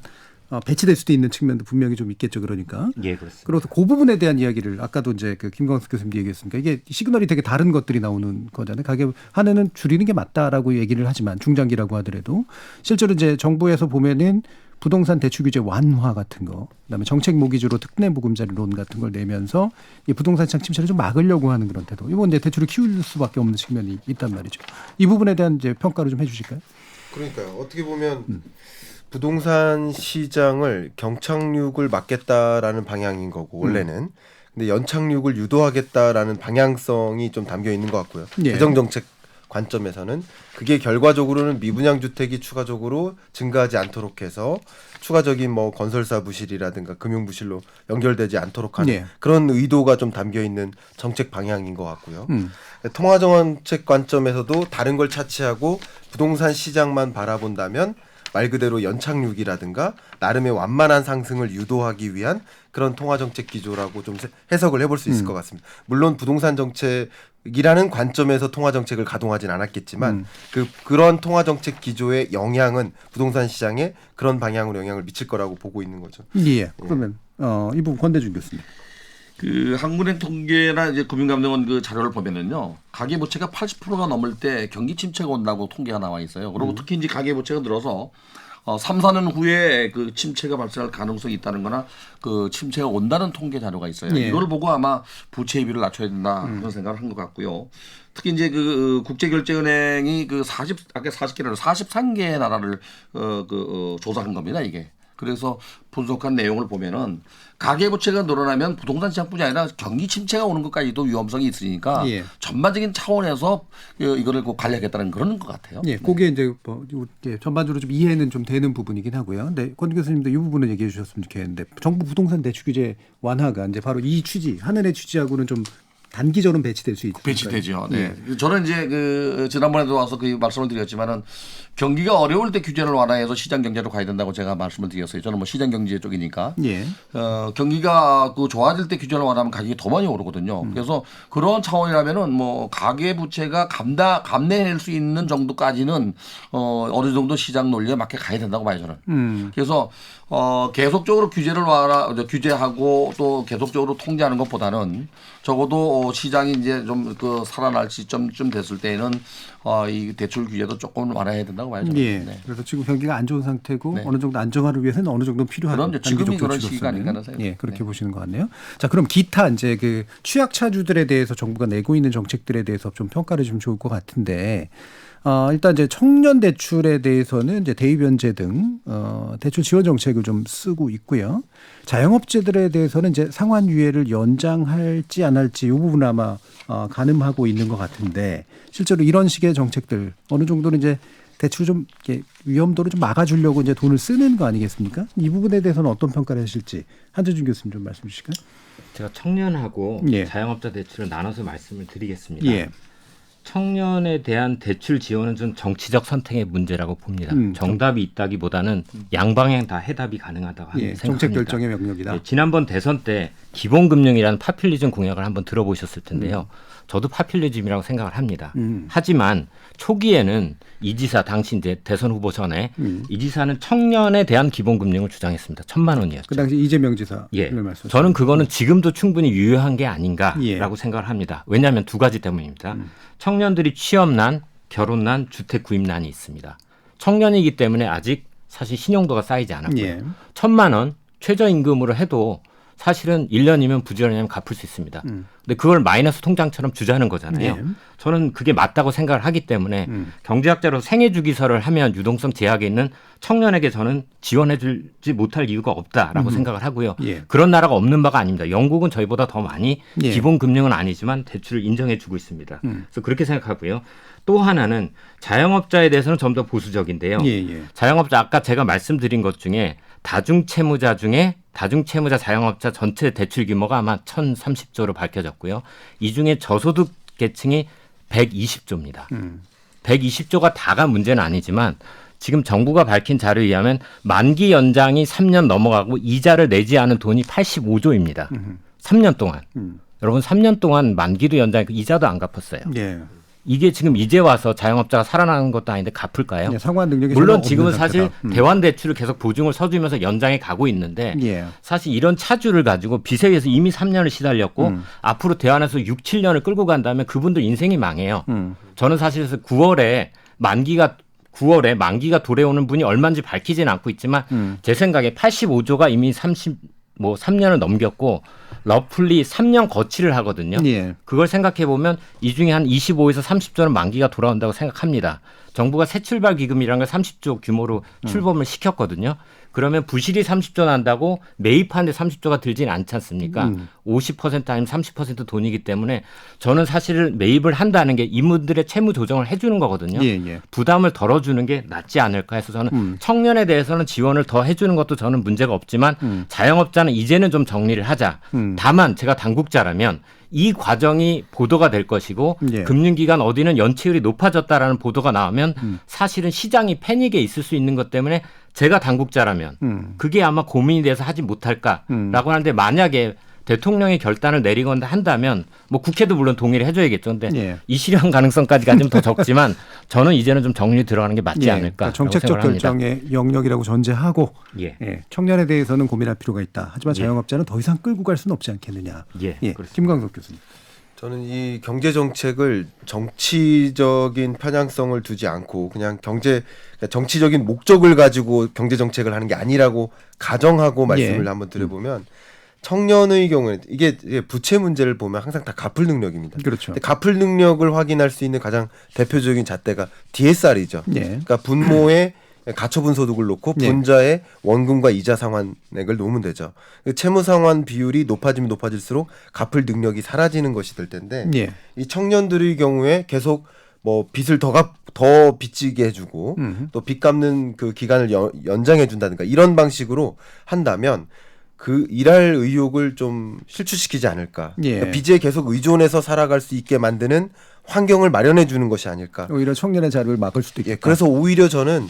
배치될 수도 있는 측면도 분명히 좀 있겠죠. 그러니까. 예, 그렇습니다. 그래서 그 부분에 대한 이야기를 아까도 이제 그 김광석 교수님 얘기했으니까 이게 시그널이 되게 다른 것들이 나오는 거잖아요. 가계 한해는 줄이는 게 맞다라고 얘기를 하지만 중장기라고 하더라도 실제로 이제 정부에서 보면은 부동산 대출 규제 완화 같은 거, 그다음에 정책 모기지로 특례 보금자리론 같은 걸 내면서 이 부동산 시장 침체를 좀 막으려고 하는 그런 태도. 이건 이제 대출을 키울 수밖에 없는 측면이 있단 말이죠. 이 부분에 대한 이제 평가를 좀 해주실까요? 그러니까요. 어떻게 보면 부동산 시장을 경착륙을 막겠다라는 방향인 거고 원래는 근데 연착륙을 유도하겠다라는 방향성이 좀 담겨 있는 것 같고요. 예. 재정 정책 관점에서는 그게 결과적으로는 미분양 주택이 추가적으로 증가하지 않도록 해서 추가적인 뭐 건설사 부실이라든가 금융 부실로 연결되지 않도록 하는 예. 그런 의도가 좀 담겨 있는 정책 방향인 것 같고요. 통화정책 관점에서도 다른 걸 차치하고 부동산 시장만 바라본다면 말 그대로 연착륙이라든가 나름의 완만한 상승을 유도하기 위한 그런 통화정책 기조라고 좀 해석을 해볼 수 있을 것 같습니다. 물론 부동산 정책이라는 관점에서 통화정책을 가동하진 않았겠지만 그런 통화정책 기조의 영향은 부동산 시장에 그런 방향으로 영향을 미칠 거라고 보고 있는 거죠. 예. 그러면 이 부분 권대중 교수님. 그 한국은행 통계나 이제 금융감독원 그 자료를 보면은요, 가계부채가 80%가 넘을 때 경기 침체가 온다고 통계가 나와 있어요. 그리고 특히 이제 가계부채가 늘어서 3, 4년 후에 그 침체가 발생할 가능성이 있다는 거나 그 침체가 온다는 통계 자료가 있어요. 예. 이걸 보고 아마 부채 비율을 낮춰야 된다 그런 생각을 한 것 같고요. 특히 이제 그 국제결제은행이 그 아까 40개라도 43개 나라를 조사한 겁니다, 이게. 그래서 분석한 내용을 보면은 가계부채가 늘어나면 부동산 시장뿐이 아니라 경기 침체가 오는 것까지도 위험성이 있으니까 예. 전반적인 차원에서 이거를 꼭 관리하겠다는 그런 것 같아요. 예, 그게 이제 전반적으로 좀 이해는 좀 되는 부분이긴 하고요. 근데 권 교수님도 이 부분을 얘기해 주셨으면 좋겠는데 정부 부동산 대출 규제 완화가 이제 바로 이 취지, 하늘의 취지하고는 좀 단기적으로 배치될 수 있을까요? 배치되죠. 네. 예. 저는 이제 그 지난번에도 와서 그 말씀을 드렸지만은 경기가 어려울 때 규제를 완화해서 시장 경제로 가야 된다고 제가 말씀을 드렸어요. 저는 뭐 시장 경제 쪽이니까. 예. 경기가 그 좋아질 때 규제를 완화하면 가격이 더 많이 오르거든요. 그래서 그런 차원이라면은 뭐 가계 부채가 감내할 수 있는 정도까지는 어느 정도 시장 논리에 맞게 가야 된다고 봐요, 저는. 그래서 계속적으로 규제하고 또 계속적으로 통제하는 것보다는 적어도 시장이 이제 좀 그 살아날 시점쯤 됐을 때에는 이 대출 규제도 조금 완화해야 된다고 봐요. 저는. 예. 네. 그래서 지금 경기가 안 좋은 상태고 네. 어느 정도 안정화를 위해서는 어느 정도 필요한 그럼요. 지금이 단기적 그런 조치로서는. 시기가 아닌가 하는 생각이 예, 그렇게 네. 보시는 것 같네요. 자, 그럼 기타 이제 그 취약차주들에 대해서 정부가 내고 있는 정책들에 대해서 좀 평가를 좀 좋을 것 같은데. 일단 이제 청년 대출에 대해서는 이제 대입연체 등 대출 지원 정책을 좀 쓰고 있고요. 자영업자들에 대해서는 이제 상환 유예를 연장할지 안 할지 이 부분 아마 가늠하고 있는 것 같은데 실제로 이런 식의 정책들 어느 정도는 이제 대출 좀 이렇게 위험도를 좀 막아주려고 이제 돈을 쓰는 거 아니겠습니까? 이 부분에 대해서는 어떤 평가를 하실지 한재준 교수님 좀 말씀 주실까요? 제가 청년하고 예. 자영업자 대출을 나눠서 말씀을 드리겠습니다. 예. 청년에 대한 대출 지원은 좀 정치적 선택의 문제라고 봅니다. 정답이 있다기보다는 양방향 다 해답이 가능하다고 예, 생각합니다. 정책 결정의 명령이다. 예, 지난번 대선 때 기본금융이라는 파퓰리즘 공약을 한번 들어보셨을 텐데요. 저도 파퓰리즘이라고 생각을 합니다. 하지만 초기에는 이 지사 당시 이제 대선 후보 전에 이 지사는 청년에 대한 기본금융을 주장했습니다. 1,000만 원이었죠. 그 당시 이재명 지사 예, 말씀. 저는 그거는 지금도 충분히 유효한 게 아닌가라고 예. 생각을 합니다. 왜냐하면 두 가지 때문입니다. 청년들이 취업난, 결혼난, 주택 구입난이 있습니다. 청년이기 때문에 아직 사실 신용도가 쌓이지 않았고요. 예. 1,000만 원 최저임금으로 해도 사실은 1년이면 부지런히면 갚을 수 있습니다. 근데 그걸 마이너스 통장처럼 주자는 거잖아요. 예. 저는 그게 맞다고 생각을 하기 때문에 경제학자로 생애주기설을 하면 유동성 제약에 있는 청년에게 저는 지원해주지 못할 이유가 없다라고 생각을 하고요. 예. 그런 나라가 없는 바가 아닙니다. 영국은 저희보다 더 많이 예. 기본금융은 아니지만 대출을 인정해주고 있습니다. 그래서 그렇게 생각하고요. 또 하나는 자영업자에 대해서는 좀 더 보수적인데요. 예, 예. 자영업자 아까 제가 말씀드린 것 중에 다중채무자 중에 다중채무자 자영업자 전체 대출 규모가 아마 1,030조로 밝혀졌고요. 이 중에 저소득 계층이 120조입니다. 120조가 다가 문제는 아니지만 지금 정부가 밝힌 자료에 의하면 만기 연장이 3년 넘어가고 이자를 내지 않은 돈이 85조입니다. 3년 동안. 여러분 3년 동안 만기도 연장이고 이자도 안 갚았어요. 예. 이게 지금 이제 와서 자영업자가 살아나는 것도 아닌데 갚을까요? 예, 상환 능력이 물론 없는 지금은 사실 상태다. 대환 대출을 계속 보증을 서주면서 연장해 가고 있는데 예. 사실 이런 차주를 가지고 빚에 의해서 이미 3년을 시달렸고 앞으로 대환해서 6, 7년을 끌고 간다면 그분들 인생이 망해요. 저는 사실 9월에 만기가 도래오는 분이 얼마인지 밝히지는 않고 있지만 제 생각에 85조가 이미 3년을 넘겼고 러플리 3년 거치를 하거든요. 예. 그걸 생각해 보면 이 중에 한 25에서 30조는 만기가 돌아온다고 생각합니다. 정부가 새 출발 기금이라는 걸 30조 규모로 출범을 시켰거든요. 그러면 부실이 30조 난다고 매입하는데 30조가 들진 않지 않습니까? 50% 아니면 30% 돈이기 때문에 저는 사실 매입을 한다는 게 이분들의 채무 조정을 해주는 거거든요. 부담을 덜어주는 게 낫지 않을까 해서 저는 청년에 대해서는 지원을 더 해주는 것도 저는 문제가 없지만 자영업자는 이제는 좀 정리를 하자. 다만 제가 당국자라면 이 과정이 보도가 될 것이고 금융기관 어디는 연체율이 높아졌다라는 보도가 나오면 사실은 시장이 패닉에 있을 수 있는 것 때문에 제가 당국자라면 그게 아마 고민이 돼서 하지 못할까라고 하는데 만약에 대통령이 결단을 내리거나 한다면 뭐 국회도 물론 동의를 해줘야겠죠. 근데 이 실현 가능성까지가 좀 더 적지만 저는 이제는 좀 정리 들어가는 게 맞지 않을까. 그러니까 정책적 결정의 영역이라고 전제하고 청년에 대해서는 고민할 필요가 있다. 하지만 자영업자는 더 이상 끌고 갈 수는 없지 않겠느냐. 김광석 교수님. 저는 이 경제 정책을 정치적인 편향성을 두지 않고 그냥 그러니까 정치적인 목적을 가지고 경제 정책을 하는 게 아니라고 가정하고 말씀을 한번 드려보면 청년의 경우에 이게 부채 문제를 보면 항상 다 갚을 능력입니다. 그렇죠. 근데 갚을 능력을 확인할 수 있는 가장 대표적인 잣대가 DSR이죠. 그러니까 분모의 가처분 소득을 놓고 분자의 원금과 이자 상환액을 놓으면 되죠. 채무 상환 비율이 높아지면 높아질수록 갚을 능력이 사라지는 것이 될 텐데 이 청년들의 경우에 계속 뭐 빚을 더 빚지게 해주고 또 빚 갚는 그 기간을 연장해 준다든가 이런 방식으로 한다면 그 일할 의욕을 좀 실추시키지 않을까. 그러니까 빚에 계속 의존해서 살아갈 수 있게 만드는 환경을 마련해 주는 것이 아닐까. 오히려 청년의 자리를 막을 수도 있겠다. 그래서 오히려 저는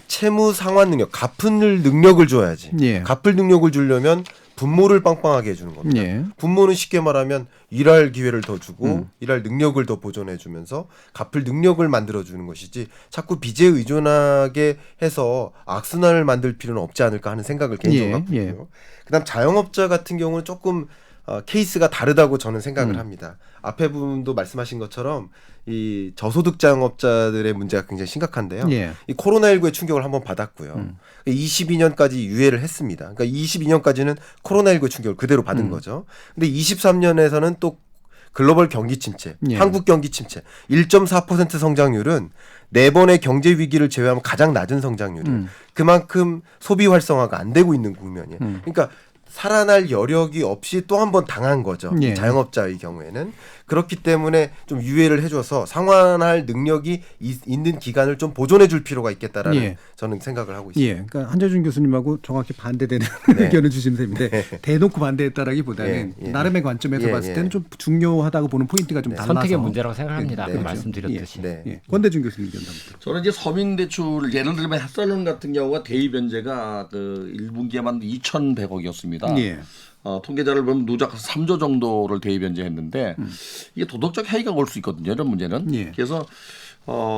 채무 상환 능력, 갚을 능력을 줘야지. 갚을 능력을 주려면 분모를 빵빵하게 해주는 겁니다. 분모는 쉽게 말하면 일할 기회를 더 주고 일할 능력을 더 보존해 주면서 갚을 능력을 만들어 주는 것이지 자꾸 빚에 의존하게 해서 악순환을 만들 필요는 없지 않을까 하는 생각을 개인적으로 하고 있고요. 그다음 자영업자 같은 경우는 조금 케이스가 다르다고 저는 생각을 합니다. 앞에 분도 말씀하신 것처럼 이 저소득 자영업자들의 문제가 굉장히 심각한데요. 이 코로나19의 충격을 한번 받았고요. 22년까지 유예를 했습니다. 그러니까 22년까지는 코로나19의 충격을 그대로 받은 거죠. 근데 23년에서는 또 글로벌 경기 침체, 한국 경기 침체, 1.4% 성장률은 4번의 경제 위기를 제외하면 가장 낮은 성장률이에요. 그만큼 소비 활성화가 안 되고 있는 국면이에요. 그러니까 살아날 여력이 없이 또 한 번 당한 거죠. 자영업자의 경우에는. 그렇기 때문에 좀 유예를 해줘서 상환할 능력이 있는 기간을 좀 보존해 줄 필요가 있겠다라는 저는 생각을 하고 있습니다. 그러니까 한재준 교수님하고 정확히 반대되는 의견을 주시면 됩니다. 대놓고 반대했다라기보다는 나름의 관점에서 봤을 때는 좀 중요하다고 보는 포인트가 좀 달라서. 선택의 문제라고 생각합니다. 아까 말씀드렸듯이. 권대중 교수님 의견답니다. 저는 이제 서민대출 예를 들면 햇살론 같은 경우가 대입 변제가 그 1분기에만 2,100억이었습니다. 통계자를 보면 누적 3조 정도를 대입 변제했는데 이게 도덕적 해이가 올 수 있거든요. 이런 문제는. 그래서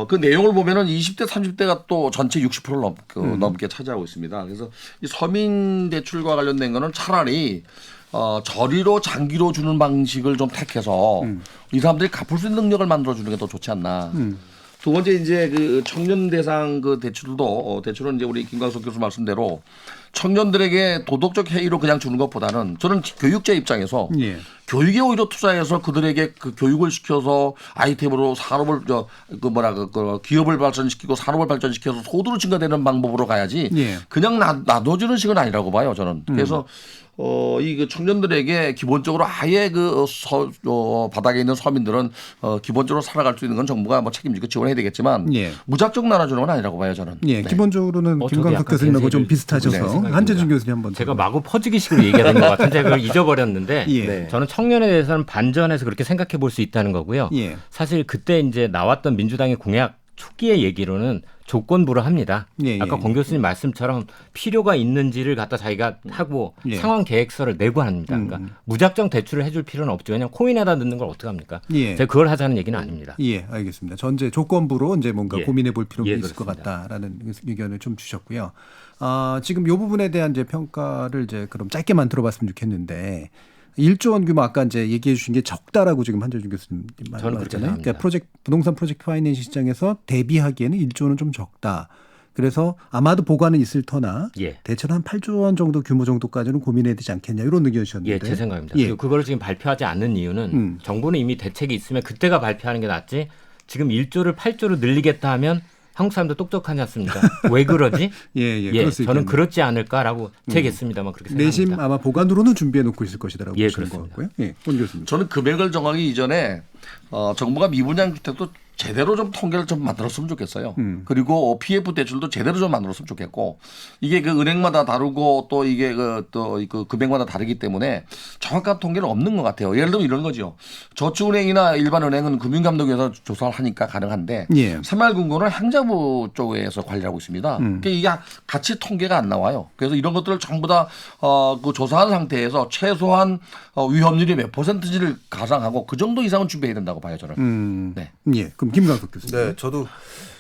그 내용을 보면은 20대, 30대가 또 전체 60%를 넘게 차지하고 있습니다. 그래서 이 서민 대출과 관련된 거는 차라리 저리로 장기로 주는 방식을 좀 택해서 이 사람들이 갚을 수 있는 능력을 만들어 주는 게 더 좋지 않나. 두 번째 이제 그 청년 대상 그 대출도 대출은 이제 우리 김광석 교수 말씀대로 청년들에게 도덕적 해이로 그냥 주는 것보다는 저는 교육자 입장에서 교육에 오히려 투자해서 그들에게 그 교육을 시켜서 아이템으로 산업을 기업을 발전시키고 산업을 발전시켜서 소득을 증가되는 방법으로 가야지 그냥 놔둬주는 식은 아니라고 봐요 저는. 그래서 이 그 청년들에게 기본적으로 아예 바닥에 있는 서민들은 기본적으로 살아갈 수 있는 건 정부가 뭐 책임지고 지원해야 되겠지만 무작정 나눠주는 건 아니라고 봐요 저는. 기본적으로는 김광석 교수님하고 좀 비슷하셔서 한재준 교수님 한번. 제가 마구 퍼지기식으로 얘기하는 것 같은데 그걸 잊어버렸는데 저는 청년에 대해서는 반전해서 그렇게 생각해 볼 수 있다는 거고요. 사실 그때 이제 나왔던 민주당의 공약 초기의 얘기로는 조건부로 합니다. 아까 권 교수님 말씀처럼 필요가 있는지를 갖다 자기가 하고 상황 계획서를 내고 합니다. 그러니까 무작정 대출을 해줄 필요는 없죠. 왜냐하면 코인에다 넣는 걸 어떻게 합니까? 제가 그걸 하자는 얘기는 아닙니다. 알겠습니다. 전제 조건부로 이제 뭔가 고민해 볼 필요가 있을 것 같다라는 의견을 좀 주셨고요. 지금 이 부분에 대한 이제 평가를 이제 그럼 짧게만 들어봤으면 좋겠는데 1조 원 규모 아까 이제 얘기해 주신 게 적다라고 지금 한재준 교수님 말씀하셨잖아요. 그러니까 부동산 프로젝트 파이낸싱 시장에서 대비하기에는 1조는 좀 적다. 그래서 아마도 보관은 있을 터나 대체로 한 8조 원 정도 규모 정도까지는 고민해야 되지 않겠냐 이런 의견이셨는데. 제 생각입니다. 그리고 그걸 지금 발표하지 않는 이유는 정부는 이미 대책이 있으면 그때가 발표하는 게 낫지 지금 1조를 8조로 늘리겠다 하면 한국 사람들 똑똑하지 않습니까? 왜 그러지? 예, 예, 그럴 수 저는 있겠네요. 그렇지 않을까라고 제겠습니다만 그렇게 생각합니다. 내심 아마 보관으로는 준비해 놓고 있을 것이다라고 예, 보시는 것 그렇습니다. 같고요. 예, 본 교수님. 저는 금액을 정하기 이전에 정부가 미분양 주택도 제대로 좀 통계를 좀 만들었으면 좋겠어요. 그리고 PF 대출도 제대로 좀 만들었으면 좋겠고 이게 그 은행마다 다르고 또 이게 그 금액마다 다르기 때문에 정확한 통계는 없는 것 같아요. 예를 들면 이런 거죠. 저축은행이나 일반 은행은 금융감독위에서 조사를 하니까 가능한데 예. 새마을금고는 행자부 쪽에서 관리하고 있습니다. 그러니까 이게 같이 통계가 안 나와요. 그래서 이런 것들을 전부 다 그 조사한 상태에서 최소한 위험률이 몇 %인지를 가상하고 그 정도 이상은 준비해야 된다고 봐요 저는. 네. 예, 그럼 김광석 교수님. 네, 저도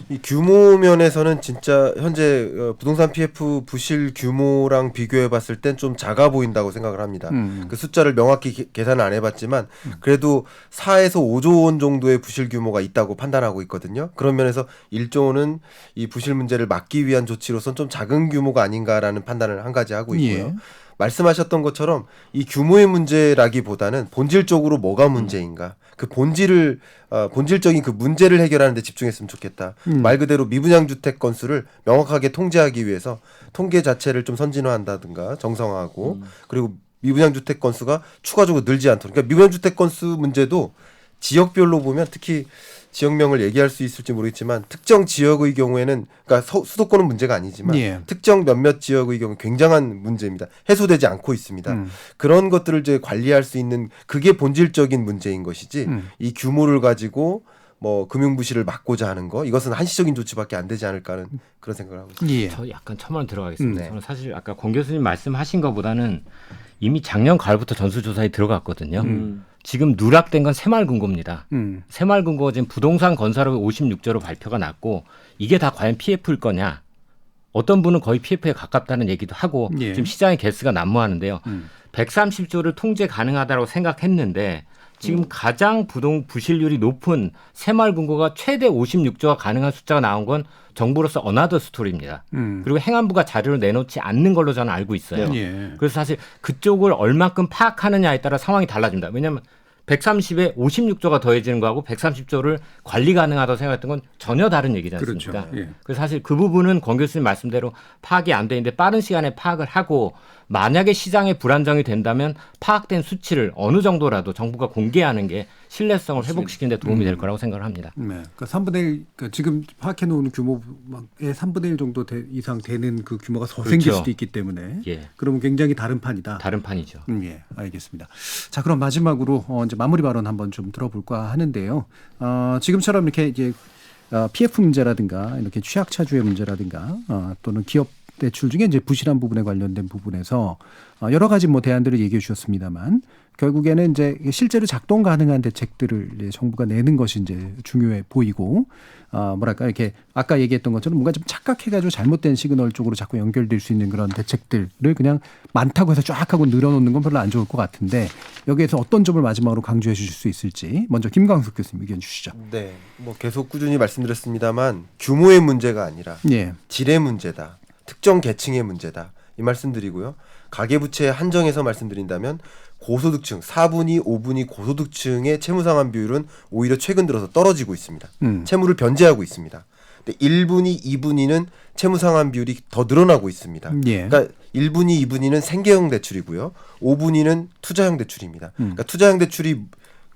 이 규모 면에서는 진짜 현재 부동산 PF 부실 규모랑 비교해봤을 땐 좀 작아 보인다고 생각을 합니다. 그 숫자를 명확히 계산을 안 해봤지만 그래도 4에서 5조 원 정도의 부실 규모가 있다고 판단하고 있거든요. 그런 면에서 1조 원은 이 부실 문제를 막기 위한 조치로선 좀 작은 규모가 아닌가라는 판단을 한 가지 하고 있고요. 예. 말씀하셨던 것처럼 이 규모의 문제라기보다는 본질적으로 뭐가 문제인가, 그 본질적인 그 문제를 해결하는 데 집중했으면 좋겠다. 말 그대로 미분양 주택 건수를 명확하게 통제하기 위해서 통계 자체를 좀 선진화한다든가 정상화하고 그리고 미분양 주택 건수가 추가적으로 늘지 않도록. 그러니까 미분양 주택 건수 문제도 지역별로 보면 특히 지역명을 얘기할 수 있을지 모르겠지만 특정 지역의 경우에는 그러니까 수도권은 문제가 아니지만 예. 특정 몇몇 지역의 경우 굉장한 문제입니다. 해소되지 않고 있습니다. 그런 것들을 이제 관리할 수 있는 그게 본질적인 문제인 것이지 이 규모를 가지고 뭐 금융부실을 막고자 하는 거 이것은 한시적인 조치밖에 안 되지 않을까 하는 그런 생각을 하고 있습니다. 예. 저 약간 첨언 들어가겠습니다. 네. 저는 사실 아까 권 교수님 말씀하신 것보다는 이미 작년 가을부터 전수조사에 들어갔거든요. 지금 누락된 건 새마을금고입니다. 새마을금고가 지금 부동산 건설업 56조로 발표가 났고 이게 다 과연 PF일 거냐. 어떤 분은 거의 PF에 가깝다는 얘기도 하고 예. 지금 시장의 개수가 난무하는데요. 130조를 통제 가능하다고 생각했는데 지금 가장 부실률이 높은 새마을금고가 최대 56조가 가능한 숫자가 나온 건 정부로서 어나더 스토리입니다. 그리고 행안부가 자료를 내놓지 않는 걸로 저는 알고 있어요. 예. 그래서 사실 그쪽을 얼마큼 파악하느냐에 따라 상황이 달라집니다. 왜냐하면 130에 56조가 더해지는 거하고 130조를 관리 가능하다고 생각했던 건 전혀 다른 얘기지 않습니까? 그렇죠. 예. 그래서 사실 그 부분은 권 교수님 말씀대로 파악이 안 되는데 빠른 시간에 파악을 하고 만약에 시장에 불안정이 된다면 파악된 수치를 어느 정도라도 정부가 공개하는 게 신뢰성을 회복시키는 데 도움이 될 거라고 생각을 합니다. 네. 그러니까 3분의 1, 그러니까 지금 파악해 놓은 규모의 3분의 1 정도 이상 되는 그 규모가 더 그렇죠. 생길 수도 있기 때문에 예. 그러면 굉장히 다른 판이다. 다른 판이죠. 예, 알겠습니다. 자, 그럼 마지막으로 이제 마무리 발언 한번 좀 들어볼까 하는데요. 지금처럼 이렇게 이제 PF 문제라든가 이렇게 취약차주의 문제라든가 또는 기업 대출 중에 이제 부실한 부분에 관련된 부분에서 여러 가지 뭐 대안들을 얘기해 주셨습니다만 결국에는 이제 실제로 작동 가능한 대책들을 이제 정부가 내는 것이 이제 중요해 보이고 뭐랄까 이렇게 아까 얘기했던 것처럼 뭔가 좀 착각해가지고 잘못된 시그널 쪽으로 자꾸 연결될 수 있는 그런 대책들을 그냥 많다고 해서 쫙 하고 늘어놓는 건 별로 안 좋을 것 같은데 여기에서 어떤 점을 마지막으로 강조해 주실 수 있을지 먼저 김광석 교수님 의견 주시죠. 네, 뭐 계속 꾸준히 말씀드렸습니다만 규모의 문제가 아니라 예. 질의 문제다. 특정 계층의 문제다. 이 말씀드리고요. 가계부채 한정해서 말씀드린다면 고소득층 4분위, 5분위 고소득층의 채무상환 비율은 오히려 최근 들어서 떨어지고 있습니다. 채무를 변제하고 있습니다. 근데 1분위, 2분위는 채무상환 비율이 더 늘어나고 있습니다. 예. 그러니까 1분위, 2분위는 생계형 대출이고요. 5분위는 투자형 대출입니다. 그러니까 투자형 대출이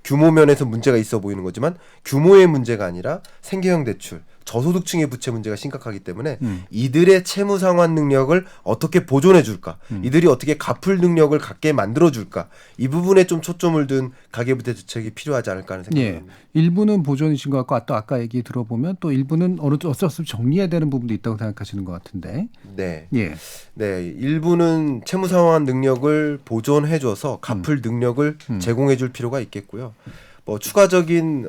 규모 면에서 문제가 있어 보이는 거지만 규모의 문제가 아니라 생계형 대출, 저소득층의 부채 문제가 심각하기 때문에 이들의 채무 상환 능력을 어떻게 보존해 줄까, 이들이 어떻게 갚을 능력을 갖게 만들어 줄까, 이 부분에 좀 초점을 둔 가계부채 대책이 필요하지 않을까 하는 생각이 듭니다. 일부는 보존이신 것 같고 또 아까 얘기 들어보면 또 일부는 어쩔 수 없이 정리해야 되는 부분도 있다고 생각하시는 것 같은데. 네. 예. 네, 일부는 채무 상환 능력을 보존해 줘서 갚을 능력을 제공해 줄 필요가 있겠고요. 뭐 추가적인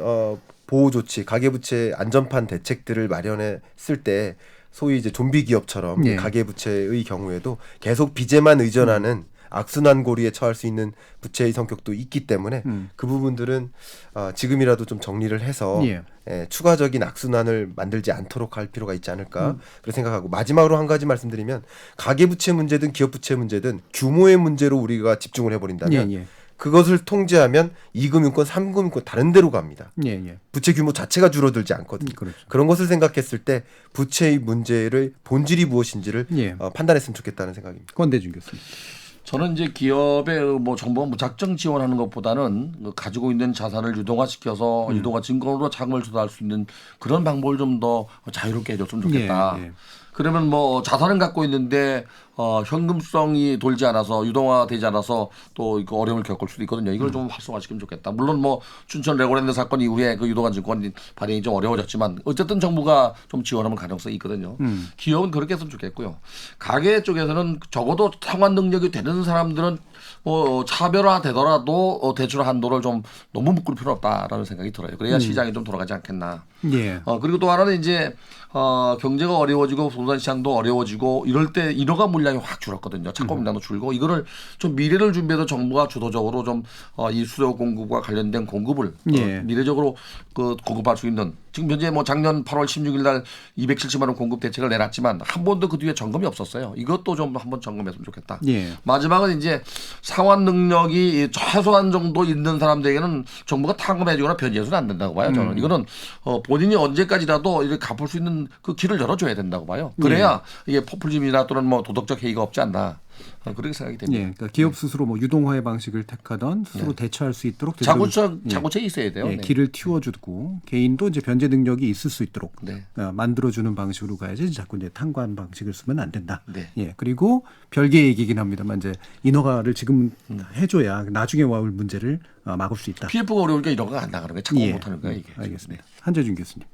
보호 조치, 가계부채 안전판 대책들을 마련했을 때 소위 이제 좀비 기업처럼 예. 가계부채의 경우에도 계속 빚에만 의존하는 악순환 고리에 처할 수 있는 부채의 성격도 있기 때문에 그 부분들은 지금이라도 좀 정리를 해서 예. 추가적인 악순환을 만들지 않도록 할 필요가 있지 않을까 그렇게 생각하고 마지막으로 한 가지 말씀드리면 가계부채 문제든 기업부채 문제든 규모의 문제로 우리가 집중을 해버린다면 예. 그것을 통제하면 2금융권, 3금융권 다른 데로 갑니다. 예, 예. 부채 규모 자체가 줄어들지 않거든요. 그렇죠. 그런 것을 생각했을 때 부채의 문제를 본질이 무엇인지를 예. 판단했으면 좋겠다는 생각입니다. 권대중 교수님. 저는 이제 기업에 뭐 정부가 무작정 지원하는 것보다는 그 가지고 있는 자산을 유동화시켜서 유동화 증권으로 자금을 조달할 수 있는 그런 방법을 좀 더 자유롭게 해줬으면 좋겠다. 예, 예. 그러면 뭐 자산은 갖고 있는데 현금성이 돌지 않아서 유동화되지 않아서 또 이거 어려움을 겪을 수도 있거든요. 이걸 좀 활성화시키면 좋겠다. 물론 뭐 춘천 레고랜드 사건 이후에 그 유동화 증권 발행이 좀 어려워졌지만 어쨌든 정부가 좀 지원하면 가능성이 있거든요. 기업은 그렇게 했으면 좋겠고요. 가게 쪽에서는 적어도 상환 능력이 되는 사람들은 뭐 차별화되더라도 대출 한도를 좀 너무 묶을 필요는 없다라는 생각이 들어요. 그래야 시장이 좀 돌아가지 않겠나. 예. 그리고 또 하나는 이제 경제가 어려워지고 부동산 시장도 어려워지고 이럴 때 인허가 물량이 확 줄었거든요. 착공 물량도 줄고 이거를 좀 미래를 준비해서 정부가 주도적으로 좀 이 수요 공급과 관련된 공급을 예. 미래적으로 그 공급할 수 있는 지금 현재 뭐 작년 8월 16일 날 270만 원 공급 대책을 내놨지만 한 번도 그 뒤에 점검이 없었어요. 이것도 좀 한번 점검했으면 좋겠다. 예. 마지막은 이제 상환 능력이 최소한 정도 있는 사람들에게는 정부가 탕감해주거나 변제해서는 안 된다고 봐요. 저는 이거는 본인이 언제까지라도 이렇게 갚을 수 있는 그 길을 열어줘야 된다고 봐요. 그래야 이게 포퓰리즘이나 또는 뭐 도덕적 해이가 없지 않나 그렇게 생각이 됩니다. 예. 그러니까 기업 스스로 뭐 유동화의 방식을 택하던 스스로 대처할 수 있도록 자구책 있어야 돼요. 예, 네. 길을 틔워주고 개인도 이제 변제 능력이 있을 수 있도록 네. 만들어주는 방식으로 가야지 자꾸 이제 탕관 방식을 쓰면 안 된다. 네. 예, 그리고 별개의 얘기긴 합니다만 이제 인허가를 지금 해줘야 나중에 와올 문제를 막을 수 있다. PF가 어려우니까 이런 거 안 나가는 거예요. 착공 예. 못하는 거예요. 이게. 알겠습니다. 한재준 교수님.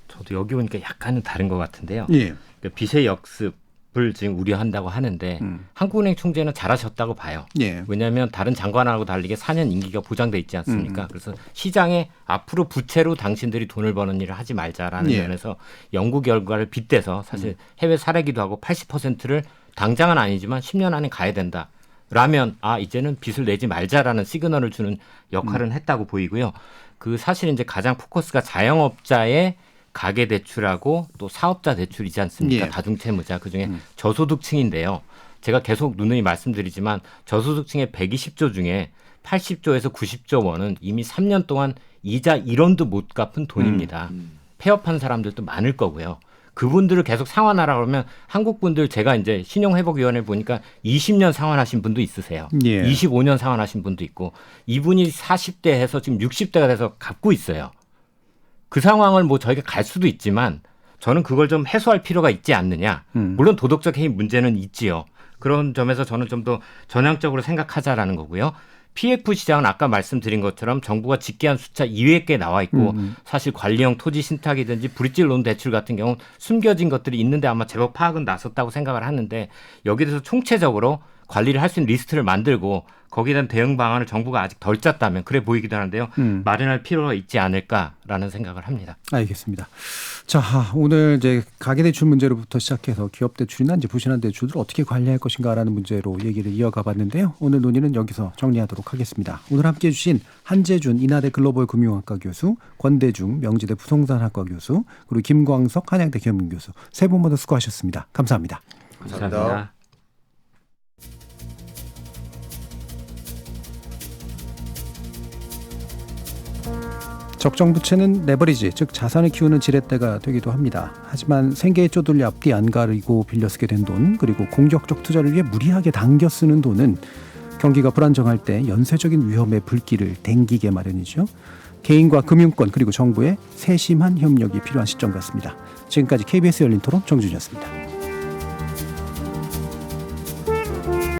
저도 여기 오니까 약간은 다른 것 같은데요. 예. 그러니까 빚의 역습을 지금 우려한다고 하는데 한국은행 총재는 잘하셨다고 봐요. 예. 왜냐하면 다른 장관하고 달리게 4년 임기가 보장돼 있지 않습니까? 그래서 시장에 앞으로 부채로 당신들이 돈을 버는 일을 하지 말자라는 예. 면에서 연구 결과를 빗대서 사실 해외 사례기도 하고 80%를 당장은 아니지만 10년 안에 가야 된다. 라면 이제는 빚을 내지 말자라는 시그널을 주는 역할은 했다고 보이고요. 그 사실 이제 가장 포커스가 자영업자의 가계 대출하고 또 사업자 대출이지 않습니까? 예. 다중채무자 그중에 저소득층인데요. 제가 계속 누누이 말씀드리지만 저소득층의 120조 중에 80조에서 90조 원은 이미 3년 동안 이자 1원도 못 갚은 돈입니다. 폐업한 사람들도 많을 거고요. 그분들을 계속 상환하라 그러면 한국 분들 제가 이제 신용회복위원회 보니까 20년 상환하신 분도 있으세요. 예. 25년 상환하신 분도 있고 이분이 40대 해서 지금 60대가 돼서 갚고 있어요. 그 상황을 뭐 저희가 갈 수도 있지만 저는 그걸 좀 해소할 필요가 있지 않느냐. 물론 도덕적 해이 문제는 있지요. 그런 점에서 저는 좀 더 전향적으로 생각하자라는 거고요. PF 시장은 아까 말씀드린 것처럼 정부가 집계한 숫자 이외의 게 나와 있고 사실 관리형 토지 신탁이든지 브릿지 론 대출 같은 경우는 숨겨진 것들이 있는데 아마 제법 파악은 났었다고 생각을 하는데 여기에 대해서 총체적으로 관리를 할 수 있는 리스트를 만들고 거기에 대한 대응 방안을 정부가 아직 덜 짰다면 그래 보이기도 하는데요. 마련할 필요가 있지 않을까라는 생각을 합니다. 알겠습니다. 자, 오늘 이제 가계대출 문제로부터 시작해서 기업대출이나 이제 부실한 대출을 어떻게 관리할 것인가라는 문제로 얘기를 이어가 봤는데요. 오늘 논의는 여기서 정리하도록 하겠습니다. 오늘 함께해 주신 한재준 인하대 글로벌 금융학과 교수, 권대중 명지대 부동산학과 교수, 그리고 김광석 한양대 경영 교수 세 분 모두 수고하셨습니다. 감사합니다. 감사합니다. 적정 부채는 레버리지, 즉 자산을 키우는 지렛대가 되기도 합니다. 하지만 생계의 쪼들려 앞뒤 안 가리고 빌려 쓰게 된 돈, 그리고 공격적 투자를 위해 무리하게 당겨 쓰는 돈은 경기가 불안정할 때 연쇄적인 위험의 불길을 댕기게 마련이죠. 개인과 금융권 그리고 정부의 세심한 협력이 필요한 시점 같습니다. 지금까지 KBS 열린 토론 정준이었습니다.